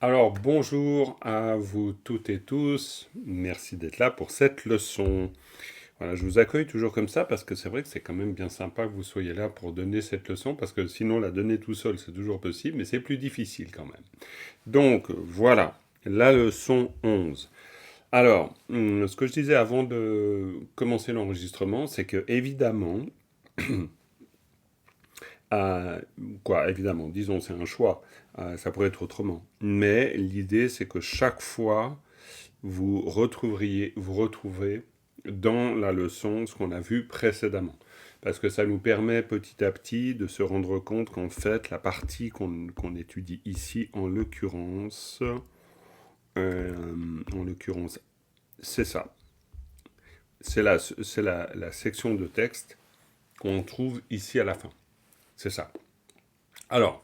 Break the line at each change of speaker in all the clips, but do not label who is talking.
Alors, bonjour à vous toutes et tous. Merci d'être là pour cette leçon. Voilà, je vous accueille toujours comme ça parce que c'est vrai que c'est quand même bien sympa que vous soyez là pour donner cette leçon parce que sinon la donner tout seul c'est toujours possible mais c'est plus difficile quand même. Donc voilà, la leçon 11. Alors, ce que je disais avant de commencer l'enregistrement, c'est que évidemment, Euh, évidemment, disons, c'est un choix. Ça pourrait être autrement. Mais l'idée, c'est que chaque fois, vous retrouvez dans la leçon ce qu'on a vu précédemment. Parce que ça nous permet petit à petit de se rendre compte qu'en fait, la partie qu'on étudie ici, en l'occurrence, c'est ça. C'est la section de texte qu'on trouve ici à la fin. C'est ça. Alors,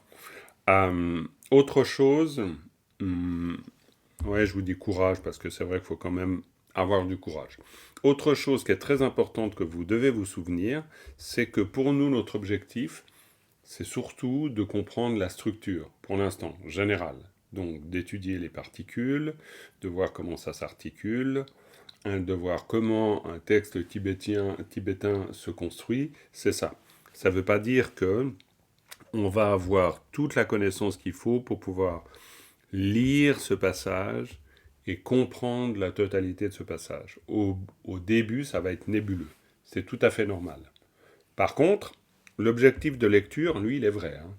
autre chose, hum, ouais, je vous dis courage parce que c'est vrai qu'il faut quand même avoir du courage. Autre chose qui est très importante que vous devez vous souvenir, c'est que pour nous, notre objectif, c'est surtout de comprendre la structure, pour l'instant, générale. Donc d'étudier les particules, de voir comment ça s'articule, de voir comment un texte tibétain se construit, c'est ça. Ça ne veut pas dire que on va avoir toute la connaissance qu'il faut pour pouvoir lire ce passage et comprendre la totalité de ce passage. Au début, ça va être nébuleux. C'est tout à fait normal. Par contre, l'objectif de lecture, lui, il est vrai. Hein.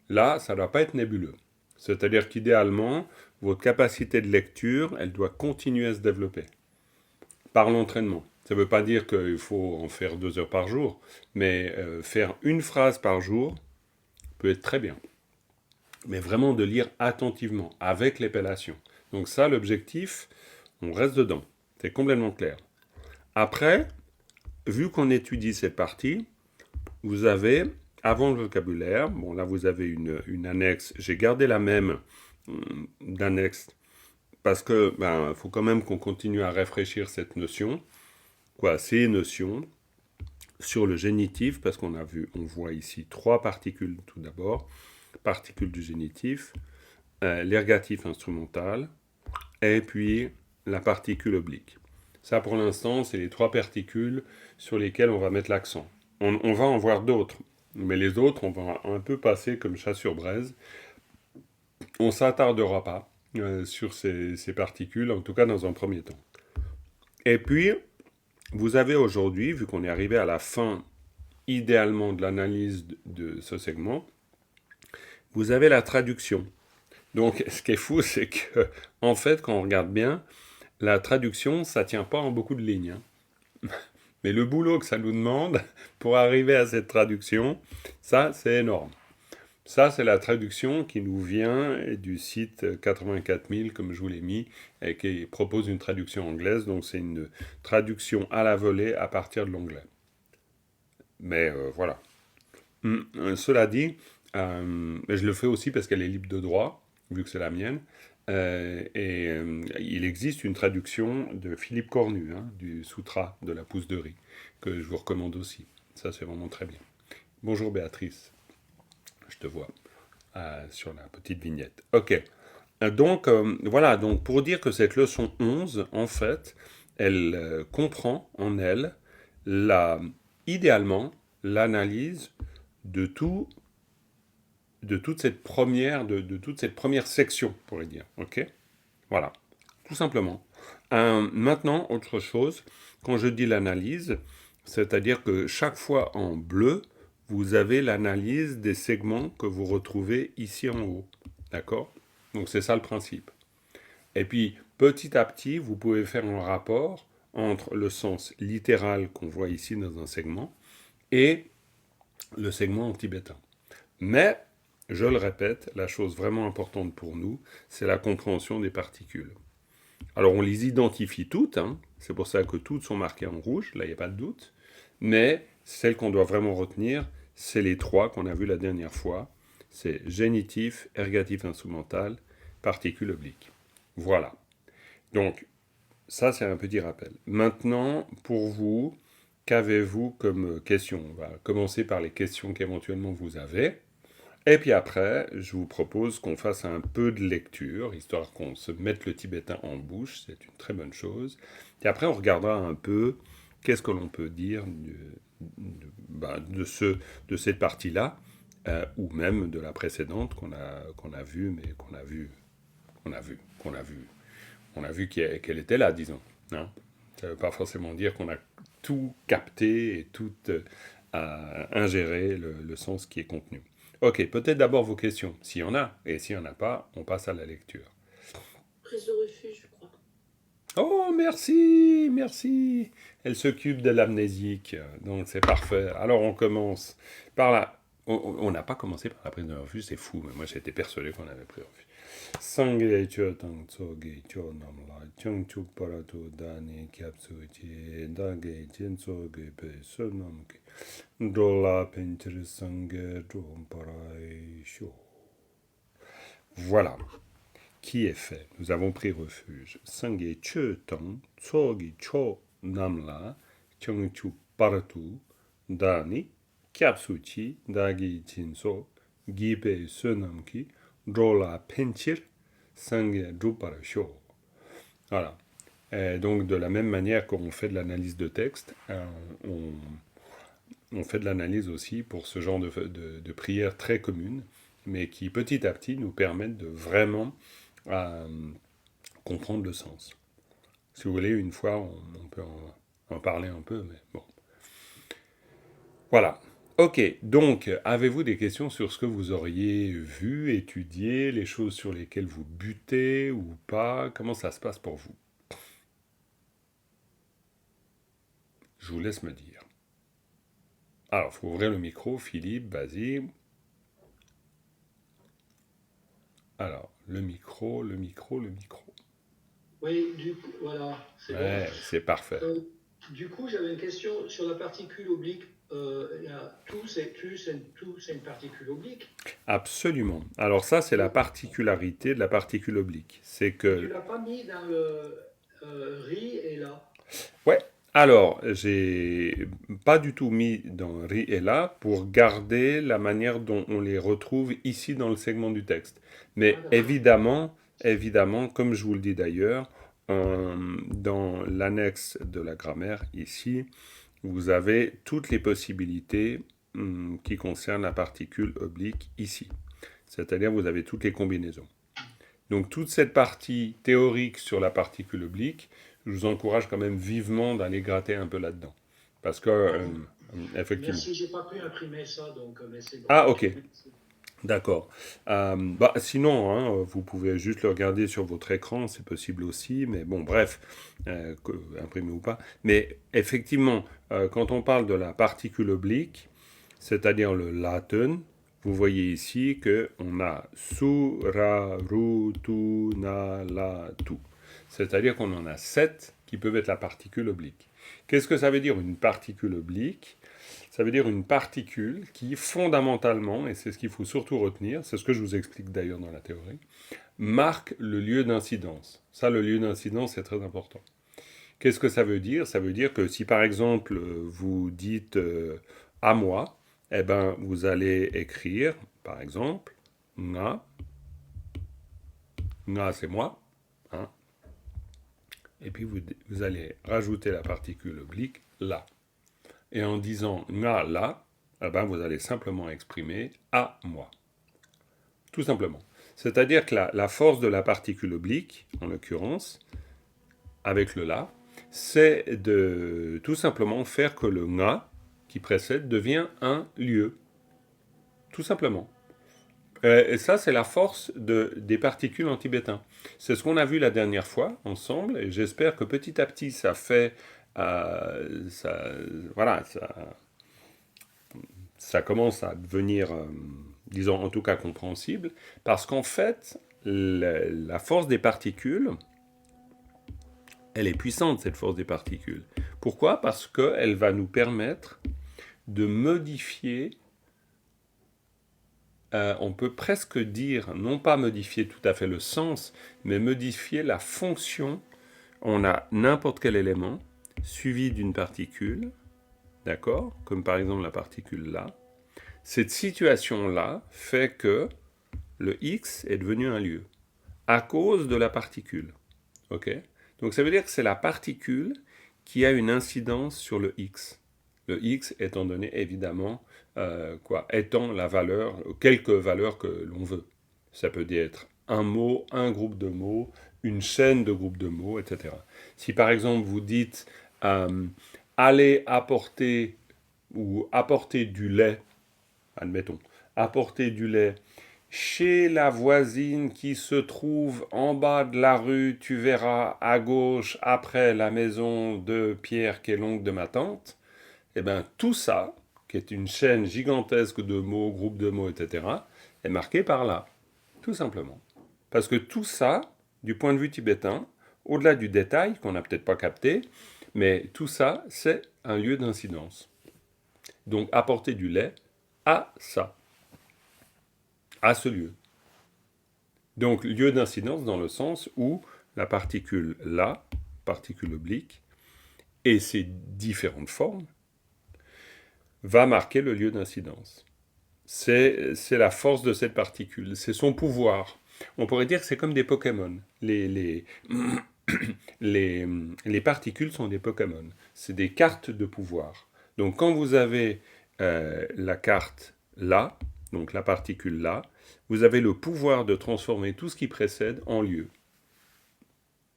Là, ça ne doit pas être nébuleux. C'est-à-dire qu'idéalement, votre capacité de lecture, elle doit continuer à se développer par l'entraînement. Ça ne veut pas dire qu'il faut en faire 2 heures par jour, mais faire une phrase par jour peut être très bien. Mais vraiment de lire attentivement, avec l'épellation. Donc ça, l'objectif, on reste dedans. C'est complètement clair. Après, vu qu'on étudie cette partie, vous avez, avant le vocabulaire, bon là vous avez une annexe, j'ai gardé la même d'annexe, parce que faut quand même qu'on continue à réfléchir cette notion, ces notions, sur le génitif, parce on voit ici 3 particules tout d'abord, particules du génitif, l'ergatif instrumental, et puis la particule oblique. Ça, pour l'instant, c'est les 3 particules sur lesquelles on va mettre l'accent. On va en voir d'autres, mais les autres, on va un peu passer comme chat sur braise. On ne s'attardera pas sur ces particules, en tout cas dans un premier temps. Et puis, vous avez aujourd'hui, vu qu'on est arrivé à la fin, idéalement, de l'analyse de ce segment, vous avez la traduction. Donc, ce qui est fou, c'est que, en fait, quand on regarde bien, la traduction, ça tient pas en beaucoup de lignes. Hein. Mais le boulot que ça nous demande pour arriver à cette traduction, ça, c'est énorme. Ça, c'est la traduction qui nous vient du site 84 000, comme je vous l'ai mis, et qui propose une traduction anglaise. Donc, c'est une traduction à la volée à partir de l'anglais. Mais voilà. Cela dit, je le fais aussi parce qu'elle est libre de droit, vu que c'est la mienne. Il existe une traduction de Philippe Cornu, hein, du Sutra de la pousse de riz, que je vous recommande aussi. Ça, c'est vraiment très bien. Bonjour Béatrice, je te vois sur la petite vignette. Ok. Donc, voilà, donc pour dire que cette leçon 11, en fait, elle comprend en elle, la, idéalement, l'analyse de tout de toute cette première section, on pourrait dire. Ok. Voilà, tout simplement. Maintenant, autre chose, quand je dis l'analyse, c'est-à-dire que chaque fois en bleu, vous avez l'analyse des segments que vous retrouvez ici en haut. D'accord. Donc c'est ça le principe. Et puis, petit à petit, vous pouvez faire un rapport entre le sens littéral qu'on voit ici dans un segment et le segment en tibétain. Mais, je le répète, la chose vraiment importante pour nous, c'est la compréhension des particules. Alors on les identifie toutes, hein, c'est pour ça que toutes sont marquées en rouge, là il n'y a pas de doute, mais celles qu'on doit vraiment retenir, c'est les 3 qu'on a vues la dernière fois, c'est génitif, ergatif instrumental, particule oblique. Voilà. Donc, ça c'est un petit rappel. Maintenant, pour vous, qu'avez-vous comme question? On va commencer par les questions qu'éventuellement vous avez. Et puis après, je vous propose qu'on fasse un peu de lecture, histoire qu'on se mette le tibétain en bouche, c'est une très bonne chose. Et après, on regardera un peu qu'est-ce que l'on peut dire de cette partie-là, ou même de la précédente qu'on a vue, mais qu'on a vu qu'elle était là, disons. Hein. Ça ne veut pas forcément dire qu'on a tout capté et tout ingéré le sens qui est contenu. Ok, peut-être d'abord vos questions, s'il y en a, et s'il n'y en a pas, on passe à la lecture.
Prise de refuge, je crois.
Oh, merci, merci. Elle s'occupe de l'amnésique, donc c'est parfait. Alors on commence par la... On n'a pas commencé par la prise de refuge, c'est fou, mais moi j'étais persuadé qu'on avait pris refuge. Sangye cho tang tsoge cho namla chung chuk parato dani kyapsu chi dage jen tsoge pe sonam ke dola penchir sangye drom parai sho. Voilà, qui est fait. Nous avons pris refuge. Sangye cho tang tsoge cho namla chung chuk parato dani kyapsu chi dage jen so gipe sonam ki dola penchir Sangye Drupara Sho. Voilà. Et donc, de la même manière qu'on fait de l'analyse de texte, on fait de l'analyse aussi pour ce genre de prières très communes, mais qui petit à petit nous permettent de vraiment comprendre le sens. Si vous voulez, une fois, on peut en parler un peu, mais bon. Voilà. Ok, donc, avez-vous des questions sur ce que vous auriez vu, étudié, les choses sur lesquelles vous butez ou pas? Comment ça se passe pour vous? Je vous laisse me dire. Alors, il faut ouvrir le micro, Philippe, vas-y. Alors, le micro, le micro, le micro.
Oui, du coup, voilà, c'est bon.
Ouais, c'est parfait.
Du coup, j'avais une question sur la particule oblique. Tout, c'est une particule oblique.
Absolument. Alors ça, c'est la particularité de la particule oblique. C'est
Tu ne
que...
l'as pas mis dans le riz et là.
Ouais. Alors, j'ai pas du tout mis dans ri et là pour garder la manière dont on les retrouve ici dans le segment du texte.
Ah,
Mais
d'accord.
évidemment, comme je vous le dis d'ailleurs, dans l'annexe de la grammaire ici, vous avez toutes les possibilités qui concernent la particule oblique ici. C'est-à-dire vous avez toutes les combinaisons. Donc toute cette partie théorique sur la particule oblique, je vous encourage quand même vivement d'aller gratter un peu là-dedans. Parce que, effectivement...
Merci, j'ai pas pu imprimer ça, donc mais c'est bon.
Ah, ok, d'accord. Sinon, hein, vous pouvez juste le regarder sur votre écran, c'est possible aussi, mais bon, bref, imprimé ou pas. Mais effectivement, quand on parle de la particule oblique, c'est-à-dire le latin, vous voyez ici qu'on a su, ra, ru, tu, na, la, tu. C'est-à-dire qu'on en a 7 qui peuvent être la particule oblique. Qu'est-ce que ça veut dire une particule oblique? Ça veut dire une particule qui, fondamentalement, et c'est ce qu'il faut surtout retenir, c'est ce que je vous explique d'ailleurs dans la théorie, marque le lieu d'incidence. Ça, le lieu d'incidence, c'est très important. Qu'est-ce que ça veut dire? Ça veut dire que si par exemple vous dites à moi, eh ben vous allez écrire, par exemple, nga, nga c'est moi, hein, et puis vous allez rajouter la particule oblique là. Et en disant nga là, eh ben vous allez simplement exprimer à moi. Tout simplement. C'est-à-dire que la force de la particule oblique, en l'occurrence, avec le là, c'est de tout simplement faire que le nga qui précède devient un lieu. Tout simplement. Et ça, c'est la force des particules en tibétain. C'est ce qu'on a vu la dernière fois ensemble, et j'espère que petit à petit, ça fait... voilà, ça commence à devenir, disons, en tout cas compréhensible, parce qu'en fait, la force des particules, elle est puissante, cette force des particules. Pourquoi? Parce qu'elle va nous permettre de modifier, on peut presque dire, non pas modifier tout à fait le sens, mais modifier la fonction. On a n'importe quel élément suivi d'une particule, d'accord? Comme par exemple la particule là. Cette situation-là fait que le X est devenu un lieu à cause de la particule. Ok. Donc ça veut dire que c'est la particule qui a une incidence sur le X. Le X étant donné évidemment étant la valeur, quelques valeurs que l'on veut. Ça peut être un mot, un groupe de mots, une chaîne de groupes de mots, etc. Si par exemple vous dites allez apporter ou apporter du lait, admettons, apporter du lait chez la voisine qui se trouve en bas de la rue, tu verras à gauche après la maison de Pierre qui est l'oncle de ma tante, et bien tout ça, qui est une chaîne gigantesque de mots, groupes de mots, etc., est marqué par là, tout simplement. Parce que tout ça, du point de vue tibétain, au-delà du détail qu'on n'a peut-être pas capté, mais tout ça, c'est un lieu d'incidence. Donc apporter du lait à ça, à ce lieu. Donc lieu d'incidence dans le sens où la particule là, particule oblique, et ses différentes formes, va marquer le lieu d'incidence. C'est la force de cette particule, c'est son pouvoir. On pourrait dire que c'est comme des Pokémon. Les particules sont des Pokémon. C'est des cartes de pouvoir. Donc quand vous avez la carte là, donc la particule là, vous avez le pouvoir de transformer tout ce qui précède en lieu.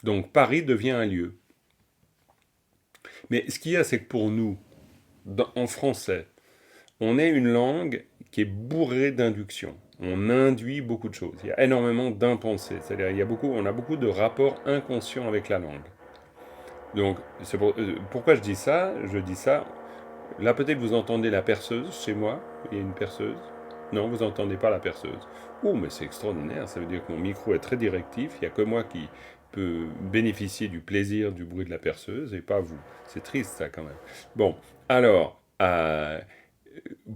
Donc Paris devient un lieu. Mais ce qu'il y a, c'est que pour nous, en français, on est une langue qui est bourrée d'inductions. On induit beaucoup de choses. Il y a énormément d'impensés. C'est-à-dire, on a beaucoup de rapports inconscients avec la langue. Donc, pourquoi je dis ça? Je dis ça. Là, peut-être vous entendez la perceuse chez moi. Il y a une perceuse. Non, vous n'entendez pas la perceuse. Oh, mais c'est extraordinaire. Ça veut dire que mon micro est très directif. Il n'y a que moi qui peux bénéficier du plaisir du bruit de la perceuse et pas vous. C'est triste, ça, quand même. Bon, alors,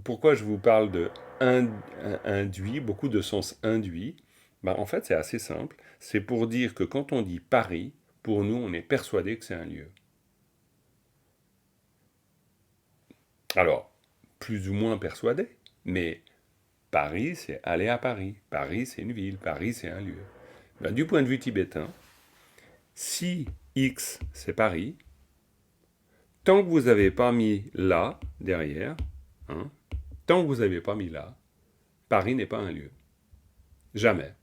pourquoi je vous parle de induit, beaucoup de sens induit? En fait, c'est assez simple. C'est pour dire que quand on dit Paris, pour nous, on est persuadé que c'est un lieu. Alors, plus ou moins persuadé, mais Paris, c'est aller à Paris. Paris, c'est une ville. Paris, c'est un lieu. Du point de vue tibétain, si X, c'est Paris, tant que vous n'avez pas mis là, derrière, hein, tant que vous n'avez pas mis là, Paris n'est pas un lieu. Jamais.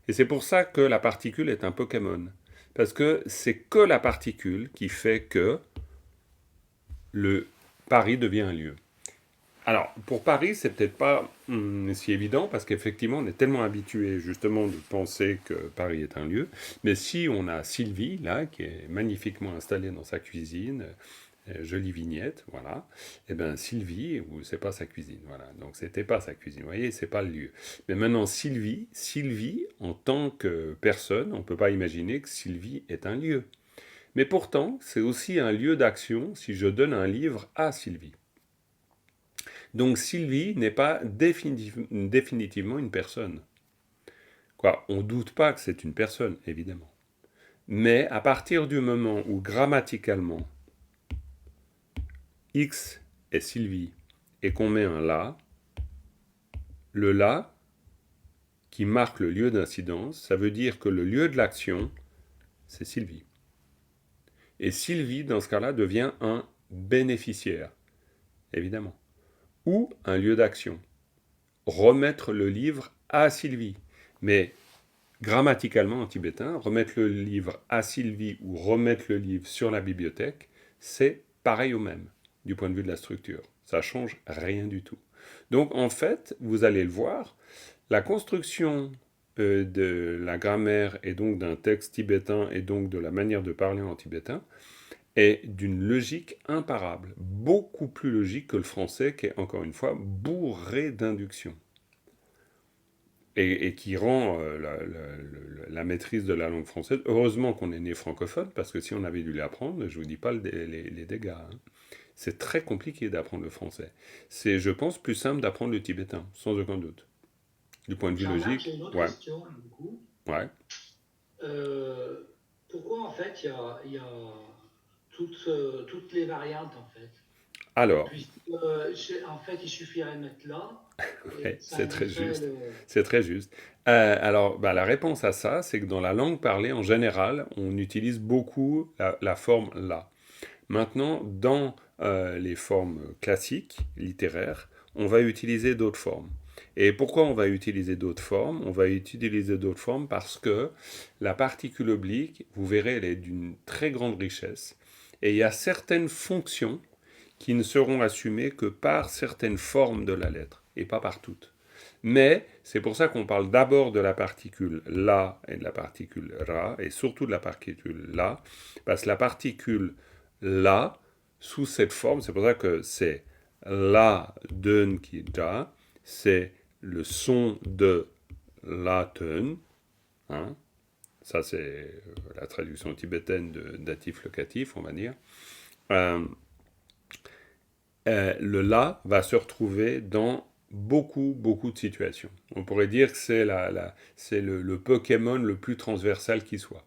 Et c'est pour ça que la particule est un Pokémon. Parce que c'est que la particule qui fait que le Paris devient un lieu. Alors, pour Paris, c'est peut-être pas si évident, parce qu'effectivement, on est tellement habitué justement de penser que Paris est un lieu. Mais si on a Sylvie, là, qui est magnifiquement installée dans sa cuisine, jolie vignette, voilà. Et bien Sylvie, c'est pas sa cuisine, voilà. Donc c'était pas sa cuisine, vous voyez, c'est pas le lieu. Mais maintenant Sylvie, en tant que personne, on peut pas imaginer que Sylvie est un lieu. Mais pourtant, c'est aussi un lieu d'action si je donne un livre à Sylvie. Donc Sylvie n'est pas définitivement une personne. On ne doute pas que c'est une personne, évidemment. Mais à partir du moment où grammaticalement X est Sylvie et qu'on met un là, le là qui marque le lieu d'incidence, ça veut dire que le lieu de l'action, c'est Sylvie. Et Sylvie, dans ce cas-là, devient un bénéficiaire, évidemment. Ou un lieu d'action. Remettre le livre à Sylvie. Mais grammaticalement en tibétain, remettre le livre à Sylvie ou remettre le livre sur la bibliothèque, c'est pareil au même, du point de vue de la structure. Ça change rien du tout. Donc en fait, vous allez le voir, la construction de la grammaire et donc d'un texte tibétain et donc de la manière de parler en tibétain est d'une logique imparable, beaucoup plus logique que le français qui est encore une fois bourré d'inductions. Et qui rend la maîtrise de la langue française. Heureusement qu'on est né francophone, parce que si on avait dû l'apprendre, je ne vous dis pas les dégâts. Hein. C'est très compliqué d'apprendre le français. C'est, je pense, plus simple d'apprendre le tibétain, sans aucun doute. Du point de vue logique.
J'ai une autre
Ouais.
question, du coup.
Ouais.
Pourquoi, en fait, il y a toutes les variantes, en fait?
Alors,
En fait, il suffirait de mettre là et
ouais,
ça
c'est très
indiquerait
juste.
le.
C'est très juste. Alors, bah, la réponse à ça, c'est que dans la langue parlée, en général, on utilise beaucoup la forme là. Maintenant, dans les formes classiques, littéraires, on va utiliser d'autres formes. Et pourquoi on va utiliser d'autres formes? On va utiliser d'autres formes parce que la particule oblique, vous verrez, elle est d'une très grande richesse. Et il y a certaines fonctions qui ne seront assumées que par certaines formes de la lettre, et pas par toutes. Mais c'est pour ça qu'on parle d'abord de la particule la et de la particule ra, et surtout de la particule la, parce que la particule la, sous cette forme, c'est pour ça que c'est la den qui da, c'est le son de la ten, hein, ça c'est la traduction tibétaine de datif locatif, on va dire. Euh, le la va se retrouver dans beaucoup de situations. On pourrait dire que c'est le Pokémon le plus transversal qui soit.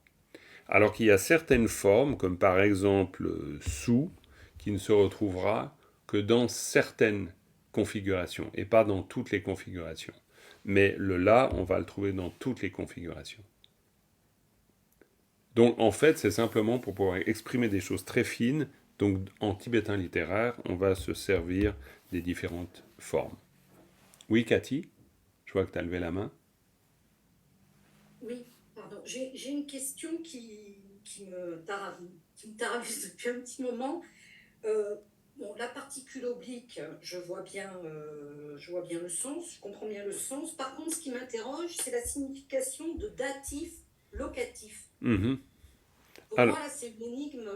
Alors qu'il y a certaines formes, comme par exemple sous, qui ne se retrouvera que dans certaines configurations, et pas dans toutes les configurations. Mais le la, on va le trouver dans toutes les configurations. Donc en fait, c'est simplement pour pouvoir exprimer des choses très fines. Donc en tibétain littéraire, on va se servir des différentes formes. Oui, Cathy, je vois que tu as levé la main.
Oui, pardon. J'ai une question qui me taraude depuis un petit moment. Euh, bon, la particule oblique, je vois bien le sens, je comprends bien le sens. Par contre, ce qui m'interroge, c'est la signification de datif locatif.
Mhm.
Pour
Alors,
moi, là, c'est une énigme.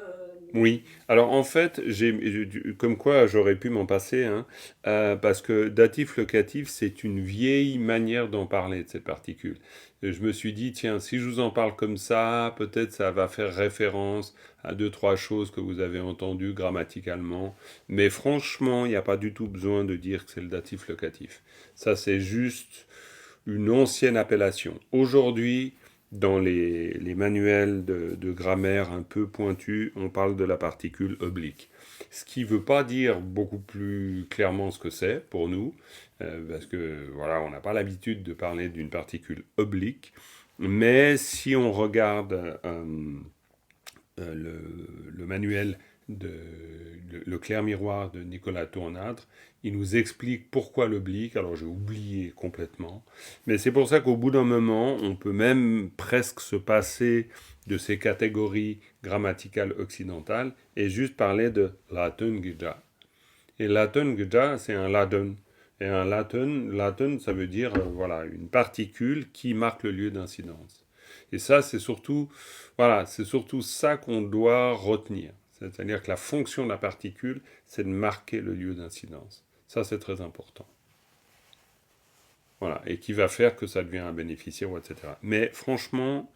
oui, alors en fait, comme quoi j'aurais pu m'en passer, hein, parce que datif locatif, c'est une vieille manière d'en parler de cette particule. Et je me suis dit, tiens, si je vous en parle comme ça, peut-être ça va faire référence à deux, trois choses que vous avez entendues grammaticalement. Mais franchement, il n'y a pas du tout besoin de dire que c'est le datif locatif. Ça, c'est juste une ancienne appellation. Aujourd'hui, dans les manuels de grammaire un peu pointus, on parle de la particule oblique. Ce qui ne veut pas dire beaucoup plus clairement ce que c'est pour nous, parce que voilà, on n'a pas l'habitude de parler d'une particule oblique. Mais si on regarde le manuel de le clair miroir de Nicolas Tournâtre, il nous explique pourquoi l'oblique, alors j'ai oublié complètement, mais c'est pour ça qu'au bout d'un moment, on peut même presque se passer de ces catégories grammaticales occidentales et juste parler de Latin Gija. Et Latin Gija, c'est un Latin. Et un Latin, ça veut dire voilà, une particule qui marque le lieu d'incidence. Et ça, c'est surtout, voilà, c'est surtout ça qu'on doit retenir. C'est-à-dire que la fonction de la particule, c'est de marquer le lieu d'incidence. Ça, c'est très important. Voilà, et qui va faire que ça devient un bénéficiaire, etc. Mais franchement,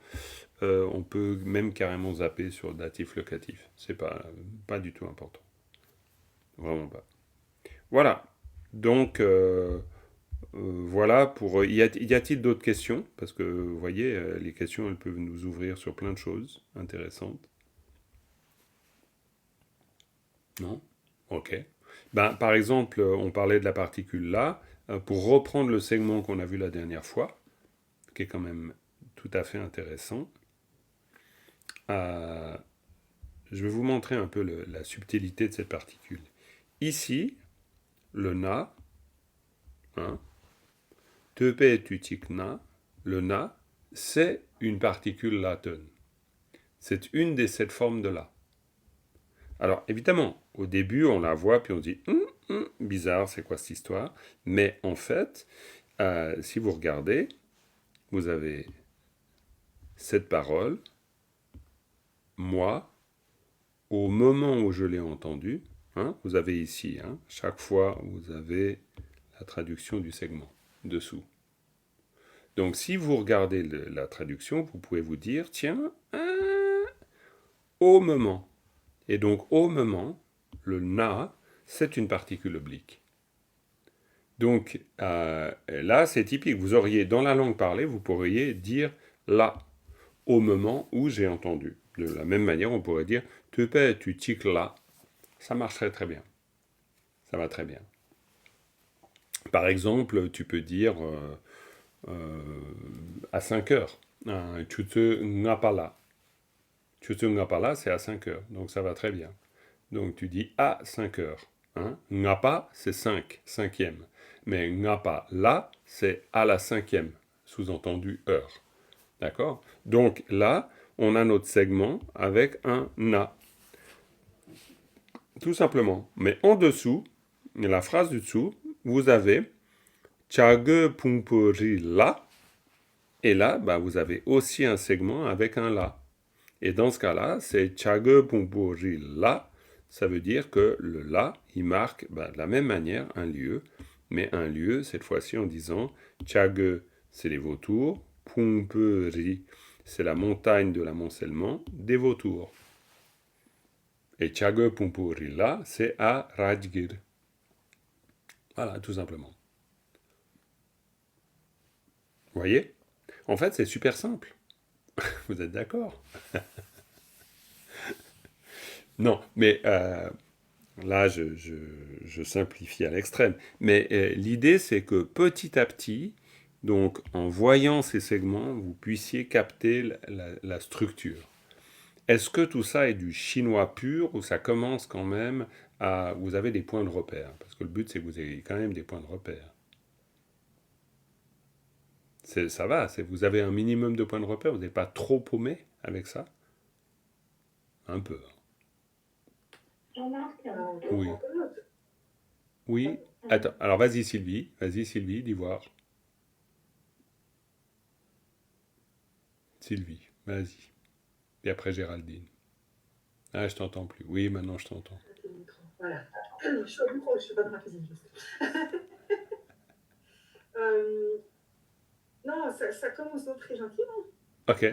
on peut même carrément zapper sur datif locatif. C'est pas du tout important. Vraiment pas. Voilà. Donc, voilà pour. Y a-t-il d'autres questions? Parce que vous voyez, les questions, elles peuvent nous ouvrir sur plein de choses intéressantes. Non? Ok. Ben, par exemple, on parlait de la particule là. Pour reprendre le segment qu'on a vu la dernière fois, qui est quand même tout à fait intéressant, euh, je vais vous montrer un peu la subtilité de cette particule. Ici, le na, hein, tepe tutik na, le na, c'est une particule latone. C'est une des 7 formes de la. Alors évidemment, au début, on la voit, puis on se dit bizarre, c'est quoi cette histoire? Mais en fait, si vous regardez, vous avez cette parole, moi, au moment où je l'ai entendue, hein, vous avez ici, hein, chaque fois, vous avez la traduction du segment dessous. Donc si vous regardez la traduction, vous pouvez vous dire, tiens, au moment. Et donc au moment, le na, c'est une particule oblique. Donc là, c'est typique. Vous auriez, dans la langue parlée, vous pourriez dire là, au moment où j'ai entendu. De la même manière, on pourrait dire tu peux, tu tic là. Ça marcherait très bien. Ça va très bien. Par exemple, tu peux dire à 5 heures. Chute ngapala. Chute ngapala, c'est à 5 heures. Donc ça va très bien. Donc tu dis à 5 heures. Hein. Ngapa, c'est 5, cinquième. Mais ngapa là, c'est à la cinquième. Sous-entendu heure. D'accord? Donc là, on a notre segment avec un na. Tout simplement. Mais en dessous, la phrase du dessous, vous avez chage pumpuri la. Et là, bah, vous avez aussi un segment avec un la. Et dans ce cas-là, c'est chage pumpuri la. Ça veut dire que le la, il marque bah, de la même manière un lieu. Mais un lieu, cette fois-ci, en disant chage, c'est les vautours. Pumpuri, c'est la montagne de l'amoncellement des vautours. Et chage pumpuri la, c'est à Rajgir. Voilà, tout simplement. Vous voyez? En fait, c'est super simple. Vous êtes d'accord? Non, mais là, je simplifie à l'extrême. Mais l'idée, c'est que petit à petit, donc en voyant ces segments, vous puissiez capter la structure. Est-ce que tout ça est du chinois pur ou ça commence quand même à... Vous avez des points de repère? Parce que le but, c'est que vous ayez quand même des points de repère. Ça va, vous avez un minimum de points de repère, vous n'êtes pas trop paumé avec ça? Un peu.
Jean-Marc,
Oui. Oui. Attends, alors vas-y Sylvie, dis voir. Sylvie, vas-y. Et après Géraldine. Ah, je t'entends plus. Oui, maintenant je t'entends.
voilà. Je suis au micro, je suis pas dans la cuisine. Non, ça commence donc très gentiment.
Ok,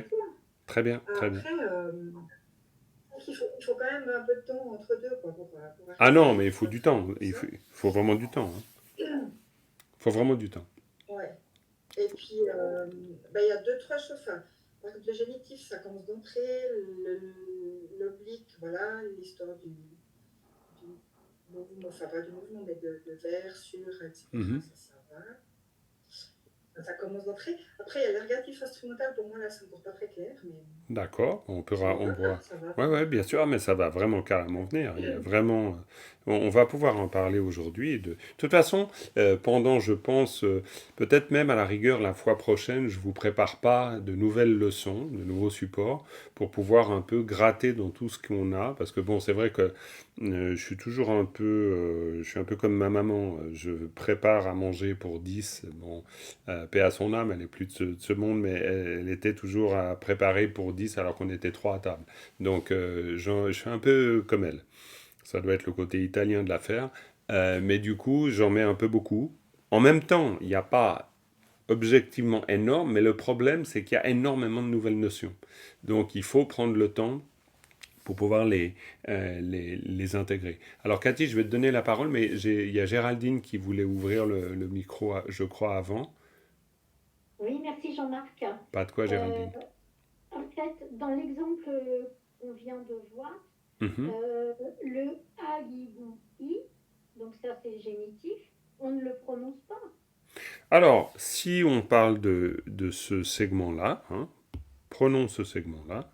très bien, très bien.
Après, il faut quand même un peu de temps entre deux, quoi, pour
Ah non,
arriver
mais il faut du temps. Il faut vraiment du temps. Hein. Il faut vraiment du temps.
Ouais. Et puis, il y a deux, trois choses. Enfin, par exemple, le génitif, ça commence d'entrée, l'oblique, voilà, l'histoire du mouvement, enfin pas du mouvement, mais de vers, sur, etc.
Mhm.
Ça va. Ça commence d'entrée. Après, il y a l'ergatif instrumental, pour moi, là, c'est encore pas très clair, mais
D'accord, on pourra.
ça va.
Ouais, ouais, bien sûr, mais ça va vraiment carrément venir. Il y a vraiment. On va pouvoir en parler aujourd'hui. De toute façon, pendant, je pense, peut-être même à la rigueur, la fois prochaine, je vous prépare pas de nouvelles leçons, de nouveaux supports, pour pouvoir un peu gratter dans tout ce qu'on a. Parce que bon, c'est vrai que je suis toujours un peu. Je suis un peu comme ma maman. Je prépare à manger pour 10. Bon, paix à son âme, elle est plus de ce monde, mais elle était toujours à préparer pour 10 alors qu'on était 3 à table. Donc je suis un peu comme elle. Ça doit être le côté italien de l'affaire. Mais du coup, j'en mets un peu beaucoup. En même temps, il n'y a pas objectivement énorme, mais le problème, c'est qu'il y a énormément de nouvelles notions. Donc il faut prendre le temps pour pouvoir les intégrer. Alors Cathy, je vais te donner la parole, mais il y a Géraldine qui voulait ouvrir le micro, je crois, avant.
Oui, merci Jean-Marc.
Pas de quoi, Géraldine.
En fait, dans l'exemple qu'on vient de voir,
Mhm.
le I, donc ça c'est génitif, on ne le prononce pas.
Alors, si on parle de ce segment-là, hein, prenons ce segment-là,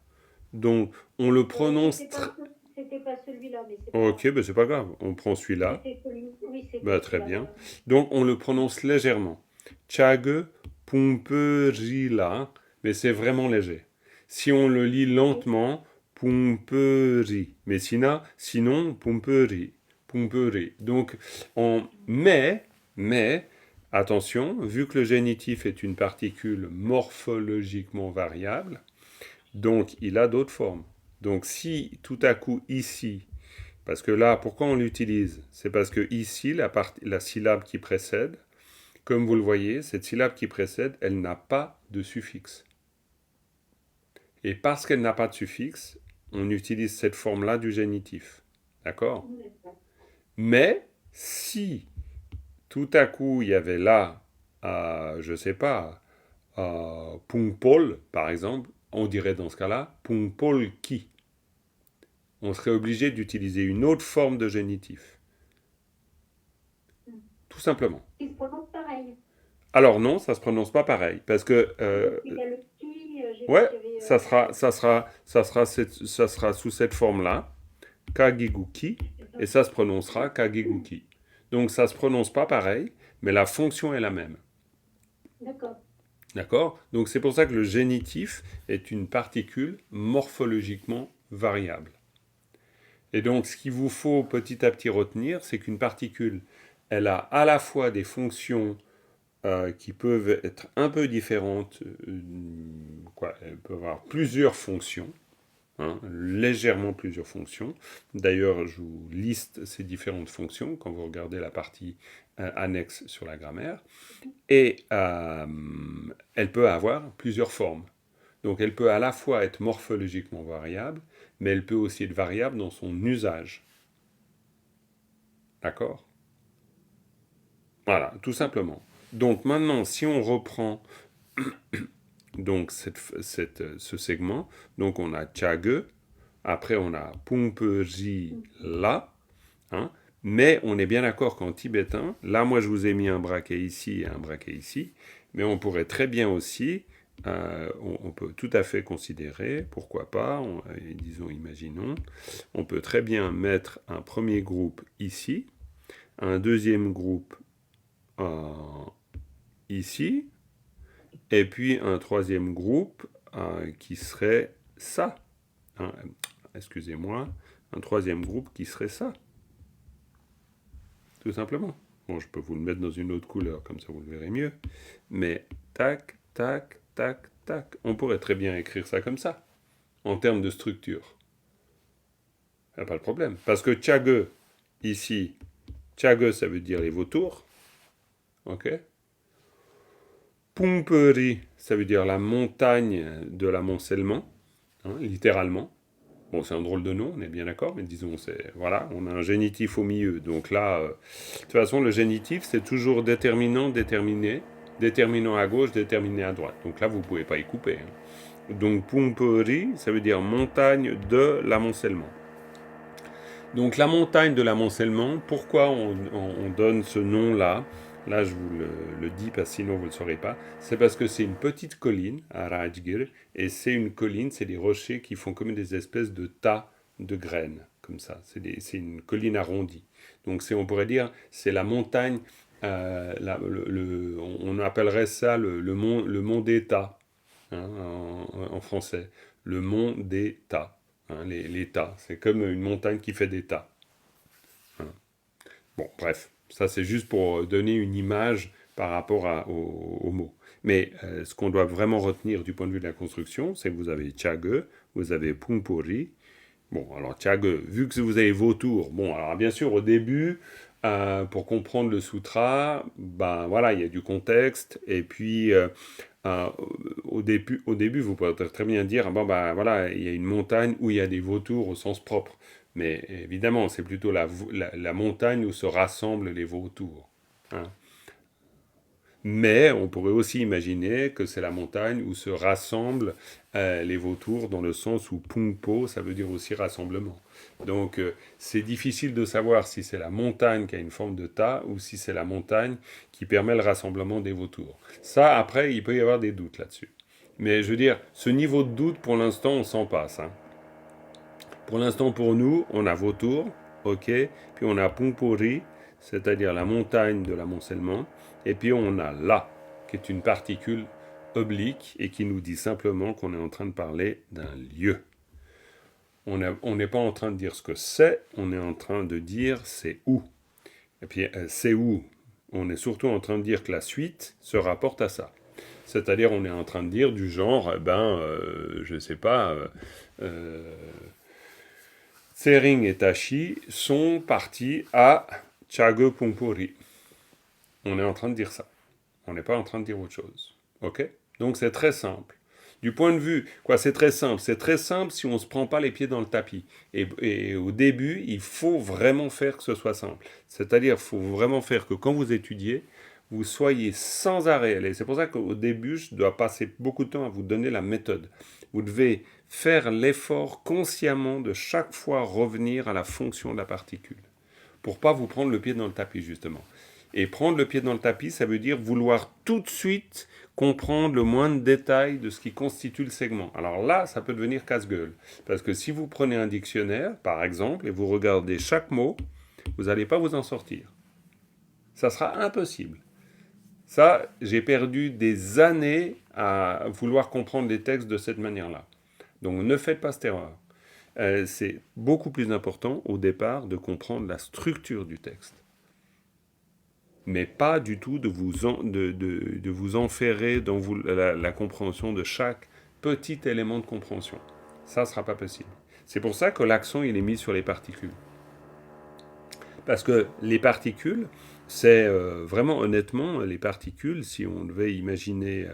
donc on le prononce...
C'était pas celui-là, mais c'est pas
Ok,
grave.
ben c'est pas grave, on prend celui-là.
Oui, c'était
Ben, très
celui-là.
bien. Donc on le prononce légèrement. Chage, pumperi-la, mais c'est vraiment léger. Si on le lit lentement, pumperi. Mais sinon pumperi. Pumperi. Donc, mais, attention, vu que le génitif est une particule morphologiquement variable, donc il a d'autres formes. Donc si tout à coup ici, parce que là, pourquoi on l'utilise? C'est parce que ici, la syllabe qui précède, comme vous le voyez, cette syllabe qui précède, elle n'a pas de suffixe. Et parce qu'elle n'a pas de suffixe, on utilise cette forme-là du génitif. D'accord? Mais si tout à coup il y avait là, je sais pas, Pungpol, par exemple, on dirait dans ce cas-là Pungpol qui. On serait obligé d'utiliser une autre forme de génitif. tout simplement.
Ils se prononcent pareil.
Alors non, ça se prononce pas pareil, parce que
Il y a le qui, j'ai vu
ouais,
qu'il y avait.
ça sera sous cette forme-là, Kagiguki, et ça se prononcera Kagiguki. Donc ça se prononce pas pareil, mais la fonction est la même.
D'accord.
D'accord? Donc c'est pour ça que le génitif est une particule morphologiquement variable. Et donc ce qu'il vous faut petit à petit retenir, c'est qu'une particule, elle a à la fois des fonctions qui peuvent être un peu différentes, elle peut avoir plusieurs fonctions, hein, légèrement plusieurs fonctions. D'ailleurs, je vous liste ces différentes fonctions quand vous regardez la partie annexe sur la grammaire. Et elle peut avoir plusieurs formes. Donc elle peut à la fois être morphologiquement variable, mais elle peut aussi être variable dans son usage. D'accord? Voilà, tout simplement. Donc maintenant, si on reprend donc ce segment, donc on a Chage, après on a Pumpeji La, hein, mais on est bien d'accord qu'en tibétain, là moi je vous ai mis un braquet ici et un braquet ici, mais on pourrait très bien aussi, on peut tout à fait considérer, pourquoi pas, disons, imaginons, on peut très bien mettre un premier groupe ici, un deuxième groupe ici, et puis un troisième groupe qui serait ça. Hein, excusez-moi, un troisième groupe qui serait ça. Tout simplement. Bon, je peux vous le mettre dans une autre couleur, comme ça vous le verrez mieux. Mais tac, tac, tac, tac. On pourrait très bien écrire ça comme ça, en termes de structure. Il n'y a pas de problème. Parce que Chage, ici, Chage, ça veut dire les vautours. Ok? Pumperi, ça veut dire la montagne de l'amoncellement, hein, littéralement. Bon, c'est un drôle de nom, on est bien d'accord, mais disons, voilà, on a un génitif au milieu. Donc là, de toute façon, le génitif, c'est toujours déterminant, déterminé, déterminant à gauche, déterminé à droite. Donc là, vous ne pouvez pas y couper. Hein. Donc, Pumperi, ça veut dire montagne de l'amoncellement. Donc la montagne de l'amoncellement, pourquoi on donne ce nom-là? Là, je vous le dis parce que sinon vous ne le saurez pas. C'est parce que c'est une petite colline à Rajgir, et c'est une colline, c'est des rochers qui font comme des espèces de tas de graines, comme ça. C'est une colline arrondie. Donc on pourrait dire, c'est la montagne, on appellerait ça le mont des tas, hein, en français. Le mont des tas. Hein, les tas, c'est comme une montagne qui fait des tas. Hein. Bon, bref, ça c'est juste pour donner une image par rapport au mot. Mais ce qu'on doit vraiment retenir du point de vue de la construction, c'est que vous avez Chage, vous avez Pumpori. Bon, alors Chage, vu que vous avez vautour, bon, alors bien sûr au début, pour comprendre le sutra, ben voilà, il y a du contexte, et puis au début, vous pouvez très bien dire, bon ben voilà, il y a une montagne où il y a des vautours au sens propre. Mais évidemment, c'est plutôt la montagne où se rassemblent les vautours. Hein. Mais on pourrait aussi imaginer que c'est la montagne où se rassemblent les vautours, dans le sens où Pungpo, ça veut dire aussi rassemblement. Donc c'est difficile de savoir si c'est la montagne qui a une forme de tas ou si c'est la montagne qui permet le rassemblement des vautours. Ça, après, il peut y avoir des doutes là-dessus. Mais je veux dire, ce niveau de doute, pour l'instant, on s'en passe. Hein. Pour l'instant, pour nous, on a vautour, ok, puis on a Pumpori, c'est-à-dire la montagne de l'amoncellement, et puis on a La, qui est une particule oblique et qui nous dit simplement qu'on est en train de parler d'un lieu. On n'est pas en train de dire ce que c'est, on est en train de dire c'est où. Et puis c'est où, on est surtout en train de dire que la suite se rapporte à ça. C'est-à-dire on est en train de dire du genre, je ne sais pas, Tsering et Tashi sont partis à Chage Pumpori. On est en train de dire ça. On n'est pas en train de dire autre chose. Ok? Donc c'est très simple. Du point de vue, c'est très simple. C'est très simple si on ne se prend pas les pieds dans le tapis. Et au début, il faut vraiment faire que ce soit simple. C'est-à-dire, il faut vraiment faire que quand vous étudiez, vous soyez sans arrêt. Et c'est pour ça qu'au début, je dois passer beaucoup de temps à vous donner la méthode. Vous devez faire l'effort consciemment de chaque fois revenir à la fonction de la particule. Pour ne pas vous prendre le pied dans le tapis, justement. Et prendre le pied dans le tapis, ça veut dire vouloir tout de suite comprendre le moindre détail de ce qui constitue le segment. Alors là, ça peut devenir casse-gueule. Parce que si vous prenez un dictionnaire, par exemple, et vous regardez chaque mot, vous n'allez pas vous en sortir. Ça sera impossible. Ça, j'ai perdu des années à vouloir comprendre les textes de cette manière-là. Donc ne faites pas cette erreur. C'est beaucoup plus important au départ de comprendre la structure du texte. Mais pas du tout de vous enferrer dans la compréhension de chaque petit élément de compréhension. Ça ne sera pas possible. C'est pour ça que l'accent il est mis sur les particules. Parce que les particules, c'est vraiment honnêtement, les particules, si on devait imaginer